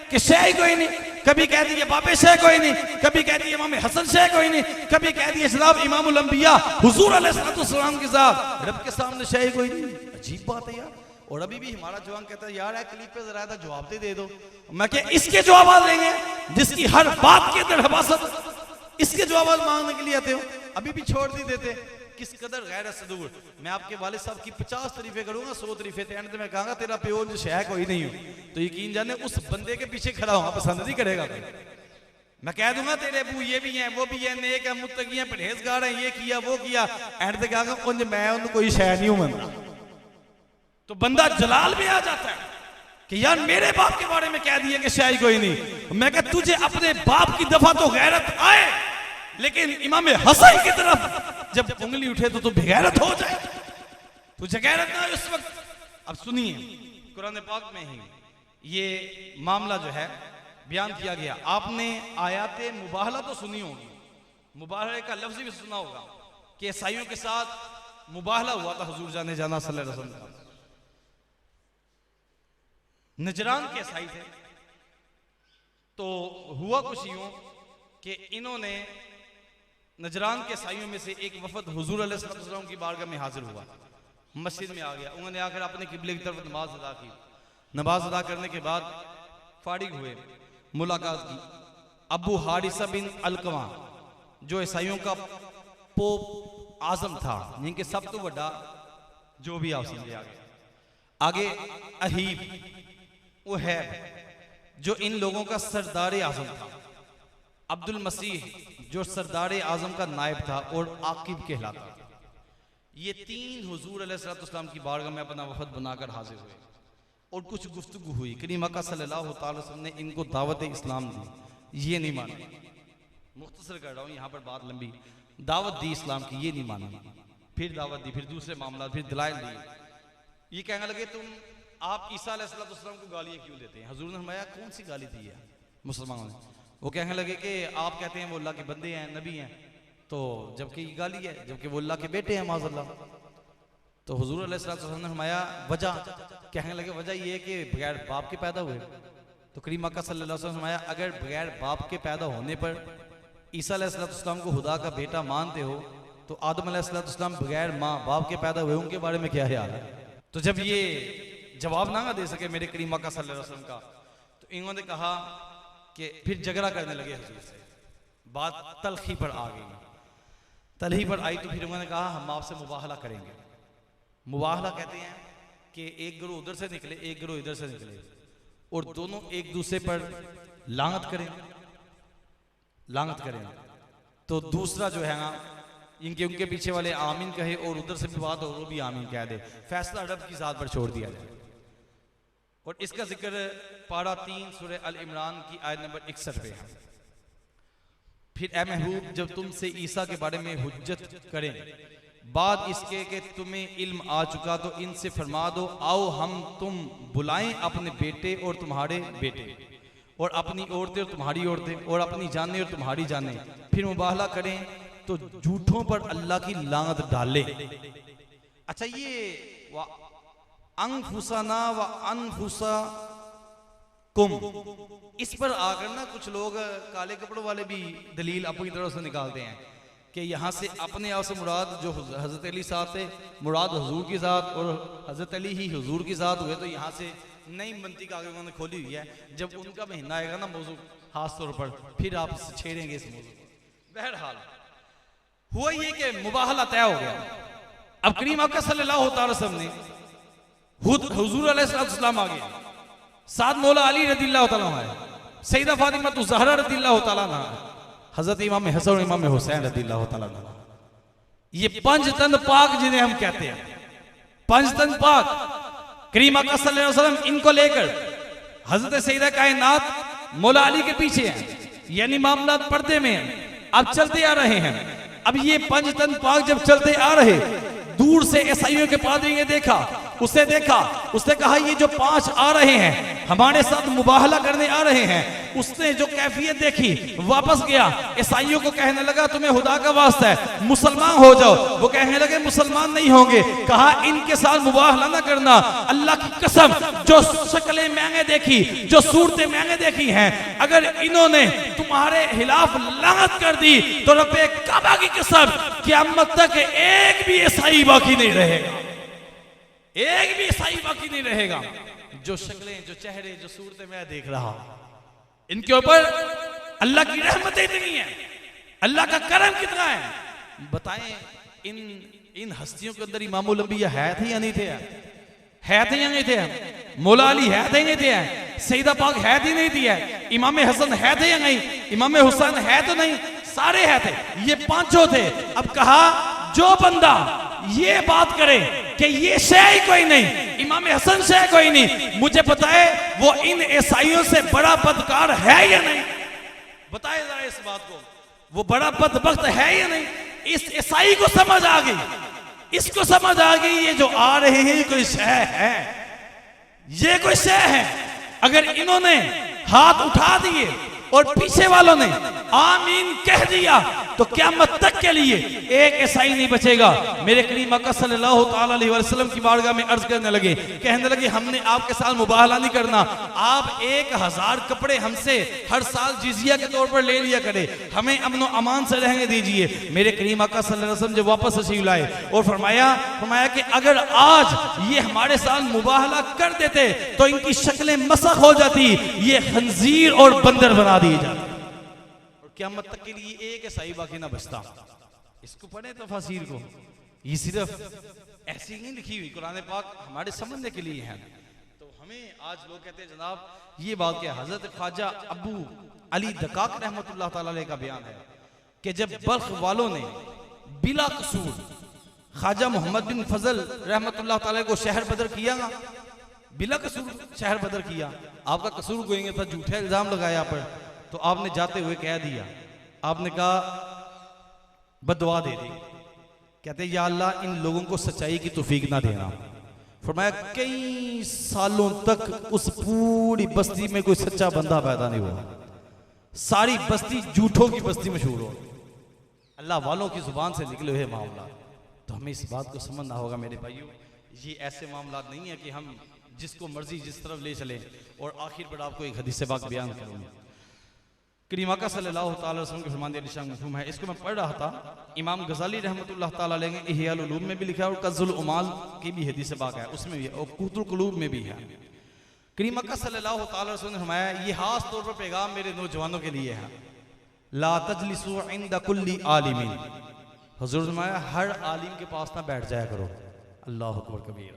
कि शय ही कोई नहीं। कभी कह दिए बाबे शय कोई नहीं, कभी कह दिए इमाम हसन शय कोई नहीं, कभी कह दिए जनाब इमामुल अंबिया हुजूर अलैहिस्सलाम के साथ रब के सामने शय कोई नहीं। अजीब बात है यार। और अभी भी हमारा जवान कहता है यार क्लिप पे जरा था जवाब दे दो। मैं क्या इसके जवाब देंगे जिसकी हर बात के अंदर हमासत, इसके जवाब मांगने के लिए आते हो? अभी भी छोड़ नहीं देते। किस कदर गैर सदूर। मैं आपके वालिद साहब की 50 तारीफें करूंगा, 100 तारीफें थे, एंड में कहूंगा तेरा प्यो जो शय कोई नहीं हो, तो यकीन जाने उस बंदे के पीछे खड़ा होगा, पसंद नहीं करेगा कोई। मैं कह दूंगा तेरे अबू ये भी हैं, वो भी है, नेक है, मुत्तकी हैं, परहेजगार हैं, ये किया वो किया, एंड में कहूंगा उन मैं उन कोई शय नहीं हूं मनता। तो बंदा जलाल में आ जाता है कि यार मेरे बाप के बारे में कह दिया कि शय कोई नहीं। मैं कह तुझे अपने बाप की दफा तो गैरत आए, लेकिन इमाम हसन की तरफ जब उंगली उठे तो बेगैरत हो जाए, तुझे गैरत ना उस वक्त। अब सुनिए, कुरान पाक में ही ये मामला जो है बयान किया गया। आपने आयात मुबाहला तो सुनी होगी, मुबाहला का लफ्ज भी सुना होगा कि ईसाइयों के साथ मुबाहला हुआ था हुजूर जाने जाना सल्लल्लाहु अलैहि वसल्लम का। नजरान के ईसाई थे, तो हुआ कुछ यूं कि इन्होंने नजरान के ईसाइयों में से एक वफद हुजूर अलैहि सल्लम की बारगाह में हाजिर हुआ, मस्जिद में आ गया। उन्होंने आकर अपने किबले की तरफ नमाज अदा की। नमाज अदा करने के बाद फारिग हुए, मुलाकात की। अबू हारिसा बिन अलकमा जो ईसाइयों का पोप आजम था, जिनके सब तो बड़ा जो भी आप समझे, आगे अहीब वो है जो इन लोगों का सरदार आजम था, अब्दुल मसीह जो सरदार आजम का नायब था और आकिब कहलाता था। ये 3 हुजूर अलैहिस्सलाम की बारगाह में अपना वफद बनाकर हाजिर हुए और कुछ गुफ्तगू हुई। करीम आका सल्लल्लाहु अलैहि वसल्लम ने इनको दावत इस्लाम दी, ये नहीं माने। मुख्तसर कर रहा हूँ यहाँ पर बात लंबी। दावत दी इस्लाम की, ये नहीं मानी। फिर दावत दी, फिर दूसरे मामला, फिर दलाइल दी। ये कहने लगे तुम आप ईसा अलैहिस्सलाम को गालियाँ क्यों देते हैं? हुजूर ने फरमाया कौन सी गाली दी है मुसलमानों ने? वो कहने लगे कि आप कहते हैं वो अल्लाह के बंदे हैं, नबी हैं, तो जबकि ये गाली है, जबकि वो अल्लाह के बेटे हैं माज़अल्लाह। तो हुजूर अलैहिस्सलाम ने फरमाया वजह, कहने लगे वजह ये है कि बगैर बाप के पैदा हुए। तो करीम आका सल्लल्लाहु अलैहि वसल्लम ने फरमाया अगर बगैर बाप के पैदा होने पर ईसा अलैहिस्सलाम को खुदा का बेटा मानते हो तो आदम अलैहिस्सलाम बगैर माँ बाप के पैदा हुए, उनके बारे में क्या ख्याल है? तो जब ये जवाब ना दे सके मेरे करीम आका सल्लल्लाहु अलैहि वसल्लम का, तो इन्होंने कहा कि फिर झगड़ा करने लगे हुजूर से। बात तलखी पर आ गई, तलखी पर आई तो फिर उन्होंने कहा हम आपसे मुबाहला करेंगे। मुबाहला कहते हैं कि एक गिरोह उधर से निकले, एक गिरोह इधर से निकले और दोनों एक दूसरे पर लानत करें, लानत करें। तो दूसरा जो है ना इनके उनके पीछे वाले आमीन कहे और उधर से भी बात हो वो भी आमीन कह दे, फैसला रब की ज़ात पर छोड़ दिया जाए। और इसका जिक्र पारा 3 सूरह अल इमरान की आयत नंबर 61 पे है। फिर ए महबूब जब तुमसे ईसा के बारे में हुज्जत करें बाद इसके कि तुम्हें इल्म आ चुका तो इनसे फरमा दो आओ हम तुम बुलाएं अपने बेटे और तुम्हारे बेटे और अपनी औरतें और तुम्हारी औरतें और अपनी जानें और तुम्हारी जानें, फिर मुबाहला करें तो झूठों पर अल्लाह की लानत डाले। अच्छा ये अंफुसना व अनफुसा कुम, इस पर आकर ना कुछ लोग काले कपड़ों वाले भी दलील अपनी तरफ से निकालते हैं कि यहाँ से अपने आप से मुराद जो हजरत अली साहब थे मुराद हुजूर के साथ और हजरत अली ही हुजूर के साथ हुए, तो यहाँ से नई मंतिक आगे उन्होंने खोली हुई है। जब उनका महीना आएगा ना मौजू खास तौर पर फिर आप छेड़ेंगे इस मौजू को। बहरहाल हुआ ये कि मुबाहला तय हो गया। अब करीम आका सल्लल्लाहु अलैहि वसल्लम ने हुजूर अलैहिस्सलाम आ गए, साथ मौला अली रदिल्लाहु ताला है, सैयदा फातिमा तो ज़हरा रदिल्लाहु ताला अन्हा, हजरत इमाम हसन और इमाम हुसैन रदिल्लाहु ताला अन्हा। ये पंज तन पाक जिन्हें हम कहते हैं, पंज तन पाक करीम आका सल्लल्लाहु अलैहि वसल्लम, इनको लेकर हजरत सैयदा कायनात मौला अली के पीछे हैं, यानी मामला पर्दे में हैं, अब चलते आ रहे हैं। अब ये पंज तन पाक जब चलते आ रहे, दूर से ईसाइयों के पादरी ने देखा, उसने कहा ये जो पांच आ रहे हैं हमारे साथ मुबाहला करने आ रहे हैं। उसने जो कैफियत देखी वापस गया, ईसाइयों को कहने लगा तुम्हें खुदा का वास्ता है मुसलमान हो जाओ। वो कहने लगे मुसलमान नहीं होंगे। कहा इनके साथ मुबाहला ना करना, अल्लाह की कसम जो शक्लें मैंने देखी, जो सूरतें मैंने देखी हैं, अगर इन्होंने तुम्हारे खिलाफ लानत कर दी तो रब्बे काबा की कसम क़यामत तक एक भी ईसाई बाकी नहीं रहेगा, एक भी ईसाई बाकी नहीं रहेगा। जो शक्लें, जो चेहरे, जो सूरतें मैं देख रहा हूं, इनके ऊपर अल्लाह की रहमतें इतनी है, अल्लाह का करम कितना है। बताएं इन हस्तियों के अंदर इमामुल अंबिया है थे या नहीं थे? है थे या नहीं थे? मौला अली है थे नहीं थे? सईदा पाक है थी नहीं थी? इमाम हसन है थे या नहीं? इमाम हुसैन है तो नहीं? सारे है थे, ये पांचों थे। अब कहा जो बंदा ये बात करे कि ये शय कोई नहीं, इमाम हसन शय कोई नहीं, मुझे पता है वो इन ईसाइयों से बड़ा बदकार है या नहीं? बताए जरा इस बात को, वो बड़ा बदबख्त है या नहीं? इस ईसाई को समझ आ गई, इसको समझ आ गई ये जो आ रहे हैं ये कोई शय है, ये कोई शय है। अगर इन्होंने हाथ उठा दिए और पीछे वालों ने आमीन कह दिया तो क़यामत तक के लिए एक ईसाई नहीं बचेगा। मेरे करीम आका सल्लल्लाहु ताला अलैहि वसल्लम की बारगाह में अर्ज करने लगे, कहने लगे हमने आपके साथ मुबाहला नहीं करना, आप 1000 कपड़े हमसे हर साल जिजिया के तौर पर ले लिया करे, हमें अमन अमान से रहने दीजिए। मेरे करीम आका सल्लल्लाहु अलैहि वसल्लम जब वापस तशरीफ लाए और फरमाया कि अगर आज ये हमारे साथ मुबाहला कर देते तो इनकी शक्लें मसख हो जाती, ये खंजीर और बंदर बना दिए जाते, क़यामत तक के लिए एक ईसाई बाकी ना बचता। इसको पढ़े तफसीर को, ये सिर्फ ऐसी नहीं लिखी हुई, कुरान पाक हमारे समझने के लिए है। तो हमें आज लोग कहते हैं जनाब ये बात क्या, हजरत ख्वाजा अबू अली दकाक रहमतुल्लाह ताला अलैह का बयान है कि जब बल्ख वालों ने बिला कसूर ख्वाजा मोहम्मद बिन फजल रहमतुल्लाह ताला को शहर बदर किया ना, बिला कसूर शहर बदर किया, आपका कसूर गोएंगे था, झूठे इल्जाम लगाया पर, तो आपने जाते हुए कह दिया, आपने कहा बदुआ दे दी, कहते या अल्लाह इन लोगों को सच्चाई की तौफीक ना देना। फरमाया कई सालों तक उस पूरी बस्ती में कोई सच्चा बंदा पैदा नहीं हुआ, सारी बस्ती झूठों की बस्ती मशहूर हो, अल्लाह वालों की जुबान से निकले हुए मामला। तो हमें इस बात को समझना होगा मेरे भाइयों, ये ऐसे मामला नहीं है कि हम जिसको मर्जी जिस तरफ ले चले। और आखिर पर आपको एक हदीस पाक बयान करूंगा, करीम आका सल्लल्लाहु ताला अलैहि वसल्लम के फरमान निशान मफहूम है। इसको मैं पढ़ रहा था, इमाम गजाली रहमतुल्लाह ताला अलैह ने इह्याउल उलूम में भी लिखा है और कज़ुल उमाल की भी हदीस पाक है, उसमें भी और कुतुल कुलूब में भी है। करीम आका सल्लल्लाहु ताला अलैहि वसल्लम ने फरमाया, ये खास तौर पर पैगाम मेरे नौजवानों के लिए है, ला तजलिसू इंदा कुल्ली आलिमीन। हुजूर ने फरमाया हर आलिम के पास ना बैठ जाया करो, अल्लाहु अकबर कबीर,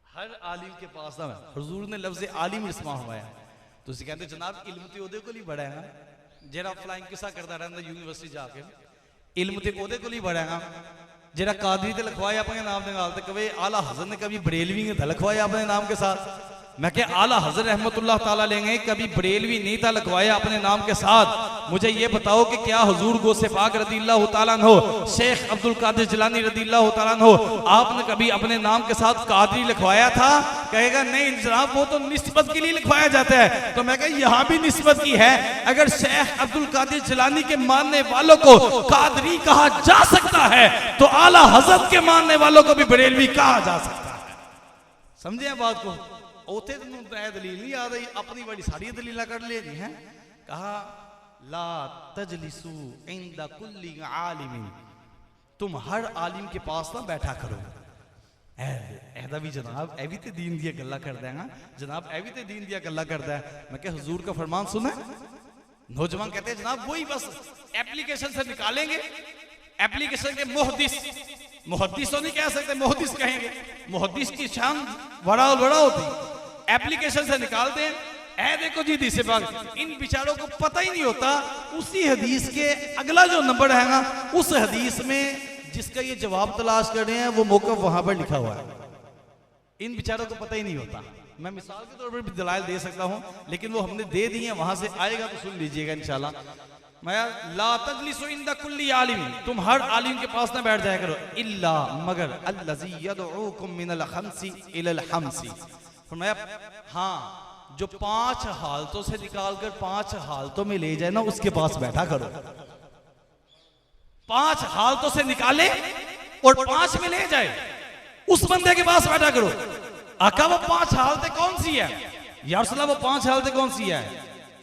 हर आलिम के पास ना। हुजूर ने लफ्ज़ आलिम इस्तेमाल फरमाया, तो कहते जनाब इल्म तो ओदे कोल ही बड़ा है ना, जेड़ा फ्लाइंग किस्सा करता रहता यूनिवर्सिटी जाके, इल्म तो ओदे कोल ही बड़ा है ना, जेड़ा कादरी ते लिखवाए अपने नाम के नाल, कभी आला हज़रत ने कभी बरेलवी ने लिखवाया अपने नाम के साथ। मैं क्या आला हज़रत रहमतुल्लाह ताला लेंगे कभी बरेलवी नहीं था लिखवाया अपने नाम के साथ। मुझे ये बताओ कि क्या हुजूर गौसे पाक रज़ियल्लाहु ताला अन्हु शेख अब्दुल कादिर जिलानी रज़ियल्लाहु ताला अन्हु आपने कभी अपने नाम के साथ कादरी लिखवाया था? कहेगा नहीं जनाब वो तो निस्बत के लिए लिखवाया जाता है। तो मैं कह यहाँ भी निस्बत की है, अगर शेख अब्दुल कादिर जिलानी के मानने वालों को कादरी कहा जा सकता है तो आला हज़रत के मानने वालों को भी बरेलवी कहा जा सकता है। समझे बात को? उथे दलील नहीं आ रही, अपनी बड़ी सारी दलील कर ले रही है। कहा ला तजलिसू इंदा कुल्ली आलिमीन, तुम हर आलिम के पास ना बैठा करो। ऐदा भी जनाब ए भी ते दीन दिया गल्ला कर देगा, जनाब ए भी ते दीन दिया गल्ला करता है। मैं क्या हुजूर का फरमान सुना? नौजवान कहते हैं जनाब वही बस एप्लीकेशन से निकालेंगे, एप्लीकेशन के मुहदिस मुहद्दिस तो नहीं कह सकते, मुहद्दिस कहेंगे। मुहद्दिस की शान बड़ा और बड़ा होती, एप्लीकेशन से निकालते हैं, ऐ देखो जी हदीस पाक। इन बेचारों को पता ही नहीं होता उसी हदीस के अगला जो नंबर है ना, उस हदीस में जिसका ये जवाब तलाश कर रहे हैं वो मौक़िफ़ वहां पर लिखा हुआ है। इन बेचारों को पता ही नहीं होता। मैं मिसाल के तौर पर भी दलाइल दे सकता हूं, लेकिन वो हमने दे दी है, वहां से आएगा तो सुन लीजिएगा इंशाल्लाह। मैं ला तजलिसु इंदा कुल्ली आलिम, तुम हर आलिम के पास ना बैठ जाया करो, इल्ला मगर अल्लज़ी यदऊकुम मिनल खम्सी इलल हम्सी। फरमाया हाँ, जो 5 हालतों से निकालकर 5 हालतों में ले जाए ना, उसके पास बैठा करो। 5 हालतों से निकाले और 5 में ले जाए, उस बंदे के पास बैठा करो। आका वो 5 हालतें कौन सी है या रसूल अल्लाह, वो 5 हालतें कौन सी है?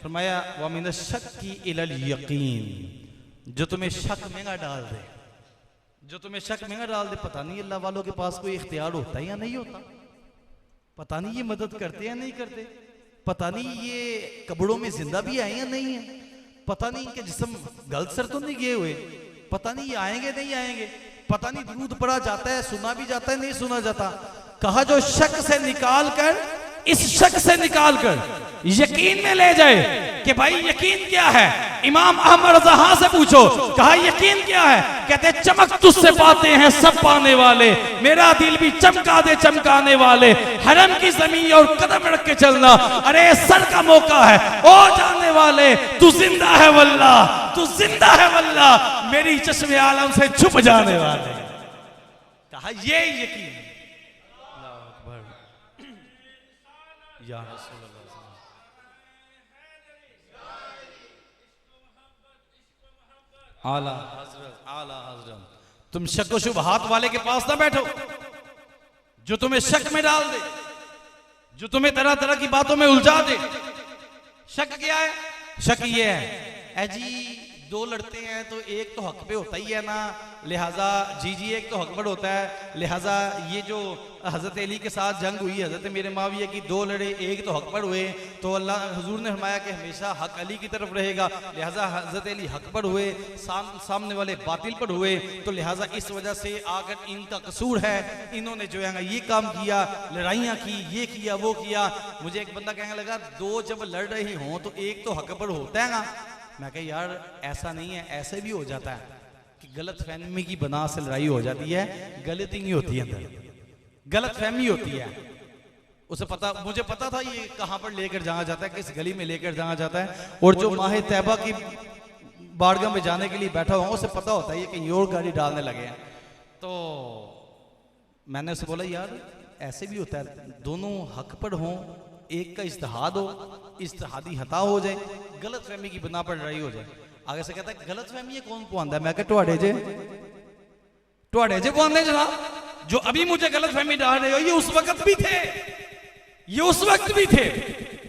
फरमाया व मिन शक्की इलल यकीन, जो तुम्हें शक में ना डाल दे, जो तुम्हें शक में ना डाल दे। पता नहीं अल्लाह वालों के पास कोई इख्तियार होता है या नहीं होता, पता नहीं ये मदद करते या नहीं करते, पता नहीं ये कब्रों में जिंदा भी आए या नहीं है, पता नहीं इनके जिस्म गलत सर तो नहीं गए हुए, पता नहीं ये आएंगे नहीं आएंगे, पता नहीं दुरूद पढ़ा जाता है, सुना भी जाता है नहीं सुना जाता। कहा जो शक से निकाल कर, इस शक से निकाल कर यकीन में ले जाए कि भाई यकीन क्या है। इमाम अहमद रज़ा से पूछो, कहा यकीन क्या है? कहते चमक तुझसे पाते हैं सब पाने वाले, मेरा दिल भी चमका दे चमकाने वाले, हरम की जमीन और कदम रख के चलना, अरे सर का मौका है ओ जाने वाले, तू जिंदा है वल्लाह, तू जिंदा है वल्लाह, मेरी चश्मे आलम से छुप जाने वाले। कहा ये यकीन। या रसूल अल्लाह, आला हजरत, आला हजरत, तुम शक व शुबहात वाले के पास ना बैठो, जो तुम्हें शक में डाल दे, जो तुम्हें तरह तरह की बातों में उलझा दे। शक क्या है? शक ये है, जी 2 लड़ते हैं तो एक तो हक पे होता ही है ना, लिहाजा जी एक तो हक पर होता है, लिहाजा ये जो हजरत अली के साथ जंग हुई, हजरत मेरे माविया की 2 लड़े, एक तो हक पर हुए, तो अल्लाह हुजूर ने फरमाया कि हमेशा हक अली की तरफ रहेगा, लिहाजा हजरत अली हक पर हुए, सामने वाले बातिल पर हुए, तो लिहाजा इस वजह से आकर इनका कसूर है, इन्होंने जो है ये काम किया, लड़ाइयाँ की, ये किया वो किया। मुझे एक बंदा कहने लगा 2 जब लड़ रहे हों तो एक तो हक पर होता है ना। मैं कहा यार ऐसा नहीं है, ऐसे भी हो जाता है कि गलत फहमी की बना से लड़ाई हो जाती है, गलती नहीं होती है, अंदर गलत फहमी होती है। उसे पता, मुझे पता था ये कहाँ पर लेकर जाना जाता है, किस गली में लेकर जाना जाता है, और जो माह तैयबा की बारगाह में जाने के लिए बैठा हुआ उसे पता होता है ये कहीं और गाड़ी डालने लगे हैं। तो मैंने उसे बोला यार ऐसे भी होता है, दोनों हक पर हों, एक का इज्तिहाद हो, इज्तिहादी हता हो जाए, गलत फहमी की बिना पर लड़ाई हो जाए। आगे से कहता है गलत फहमी है कौन पहुंचा है? मैं कहा टुहाड़े जे पहुंचे जनाब, जो अभी मुझे गलत फहमी डाल रहे हो, ये उस वक्त भी थे, ये उस वक्त भी थे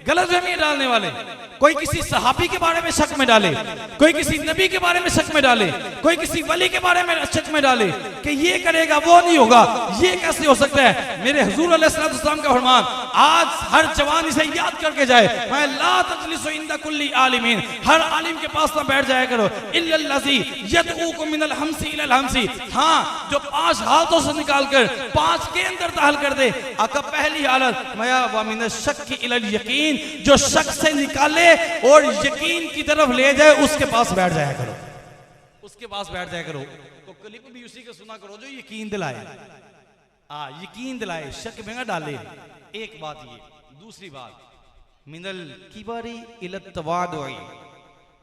गलत फहमी डालने वाले। कोई किसी सहाबी के बारे में शक में डाले, कोई किसी नबी के बारे में शक में डाले, कोई किसी वली के बारे में शक में डाले कि ये करेगा वो नहीं होगा, ये कैसे हो सकता है। मेरे हुजूर अलैहिस्सलाम का फरमान आज हर जवान इसे याद करके जाए, मैं ला तजलिसु इंदा कुल्ली आलिमीन, हर आलिम के पास ना बैठ जाया करो, इल्लल्लज़ी यदऊकुम मिनल हमसी इलल हमसी, हाँ जो 5 हालतों से निकालकर 5 के अंदर दाखिल कर दे। आका पहली हालत मया व मिन शक्की इलल यकीन, जो शक से निकाले और यकीन की तरफ ले जाए, उसके पास बैठ जाया करो, उसके पास बैठ जाया करो। तो क्लिप भी उसी का सुना करो जो यकीन दिलाए, यकीन दिलाए, शक में ना डाले। एक बात ये, दूसरी बात मिनल किबारी इलत तवादुई,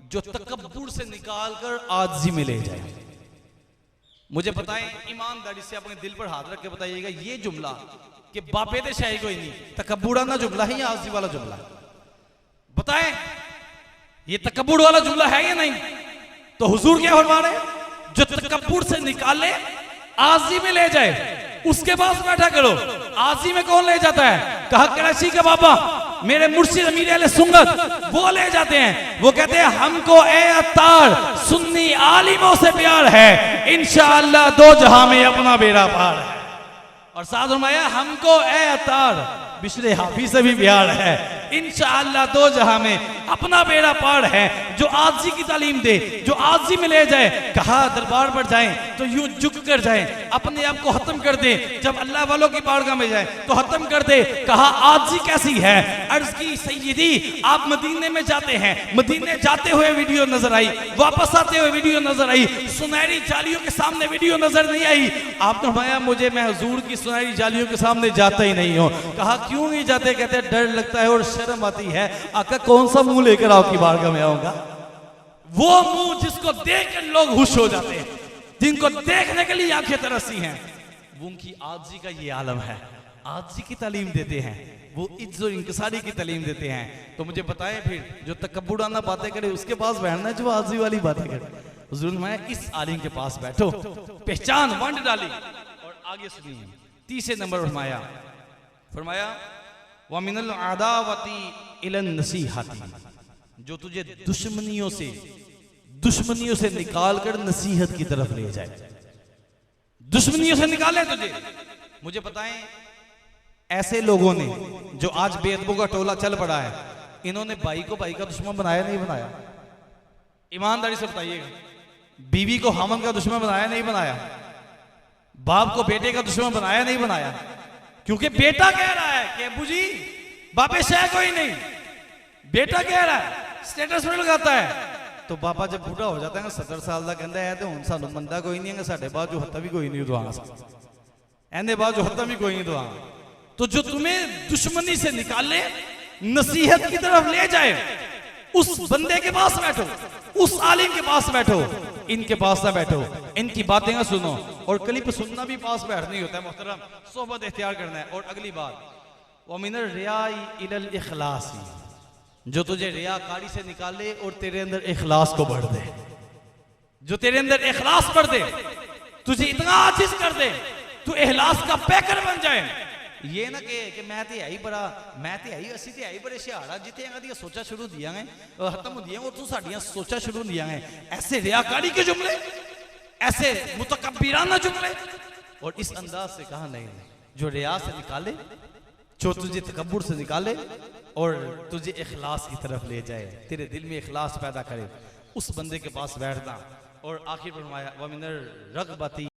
जो तकब्बुर से निकाल कर आजिज़ी में ले जाए। मुझे बताएं ईमानदारी से अपने दिल पर हाथ रख के बताइएगा, ये जुमला कि बापे दे शाही कोई नहीं, तकब्बुराना जुमला है या आजिज़ी वाला जुमला? बताएं ये तकब्बुर वाला जुमला है या नहीं? तो हुजूर क्या फरमा रहे, जो तकब्बुर से निकाले आजी में ले जाए, उसके पास बैठा करो। आजी में कौन ले जाता है? कहा कराची का बाबा मेरे मुर्शिद अमीर अहले सुन्नत, वो ले जाते हैं। वो कहते हैं हमको ए अत्तार सुन्नी आलिमों से प्यार है, इंशाअल्लाह 2 जहां में अपना बेड़ा पार है। और साथ फरमाया हमको ए अत्तार बिशरे हाफी से भी प्यार है। इंशाअल्लाह दो जहां में अपना बेड़ा पार है। जो आजी की तालीम दे, जो आजी में ले जाए, कहा दरबार पर जाएं तो यूं झुक कर जाएं, अपने आप को खत्म कर दे। जब अल्लाह वालों की बारगाह में जाए तो खत्म कर दे। कहा आजी कैसी है? अर्ज की सैयदी आप मदीने में जाते हैं, मदीने जाते हुए वीडियो नजर आई, वापस आते हुए वीडियो नजर आई, सुनहरी जालियों के सामने वीडियो नजर नहीं आई। आपने फरमाया मुझे मैं हुजूर की सुनहरी जालियों के सामने जाता ही नहीं हूं। कहा क्यों नहीं जाते? कहते डर लगता है और शर्म आती है। आका कौन सा मुंह लेकर आपकी बारगाह में आऊंगा? वो मुंह जिसको देखकर लोग खुश हो जाते हैं, जिनको देखने के लिए आंखें तरसती हैं, वो उनकी आजी का ये आलम है। आजी की तालीम देते हैं, वो इज्जत और इंकिसारी की तालीम देते हैं। तो मुझे बताएं फिर जो तकब्बुराना बातें करे उसके पास बैठना है, जो आजी वाली बातें करे। हुजूर ने इस आलिम के पास बैठो, पहचान वंड डाली। और आगे सुनिए, तीसरे नंबर फरमाया वमिनल आदावती इलन नसीहती, जो तुझे दुश्मनियों से निकाल कर नसीहत की तरफ ले जाए। दुश्मनियों से निकाले तुझे। मुझे बताएं ऐसे लोगों ने जो आज बेअदबों का टोला चल पड़ा है, इन्होंने भाई को भाई का दुश्मन बनाया नहीं बनाया? ईमानदारी से बताइएगा। बीवी को हामन का दुश्मन बनाया नहीं बनाया? बाप को बेटे का दुश्मन बनाया नहीं बनाया? क्योंकि बेटा कह रहा है कि अबू जी बापे से कोई नहीं, बेटा कह रहा है, स्टेटस में लगाता है। तो बापा जब बूढ़ा हो जाता है 70 साल का, कहता है तो हुण सानू मंदा कोई नहीं है, साडे बाद जो हत्ता भी कोई नहीं दुआ एंदे बाद जो हत्ता भी कोई नहीं दुआ। तो जो तुम्हें दुश्मनी से निकाले, नसीहत की तरफ ले जाए, उस बंदे के पास बैठो, उस आलिम के पास बैठो, इनके पास ना बैठो, इनकी बातें ना सुनो। और क्लिप सुनना भी पास बैठ नहीं होता है मोहतरम, सोहबत इख्तियार करना है। और अगली बात वमिनर रियाई इलल इखलासी, जो तुझे रियाकारी से निकाले और तेरे अंदर इखलास को भर दे। जो तेरे अंदर इखलास भर दे, तुझे इतना आजिज कर दे, तू इखलास का पैकर बन जाए। ये ना कि मैं ते आई बड़ा, मैं ते आई असी ते आई बड़े शहाड़ा, जिथे दी सोचा शुरू दिया है खत्म होंदियां और तू साडियां सोचा शुरू दिया है। ऐसे रियाकारी के जुमले, ऐसे मुतकब्बिराना जुमले। और इस अंदाज से कहा नहीं, जो रिया से निकाले, जो तुझे तकब्बुर से निकाले और तुझे इखलास की तरफ ले जाए, तेरे दिल में इखलास पैदा करे, उस बंदे के पास बैठना। और आखिर फरमाया वमिनर रगबती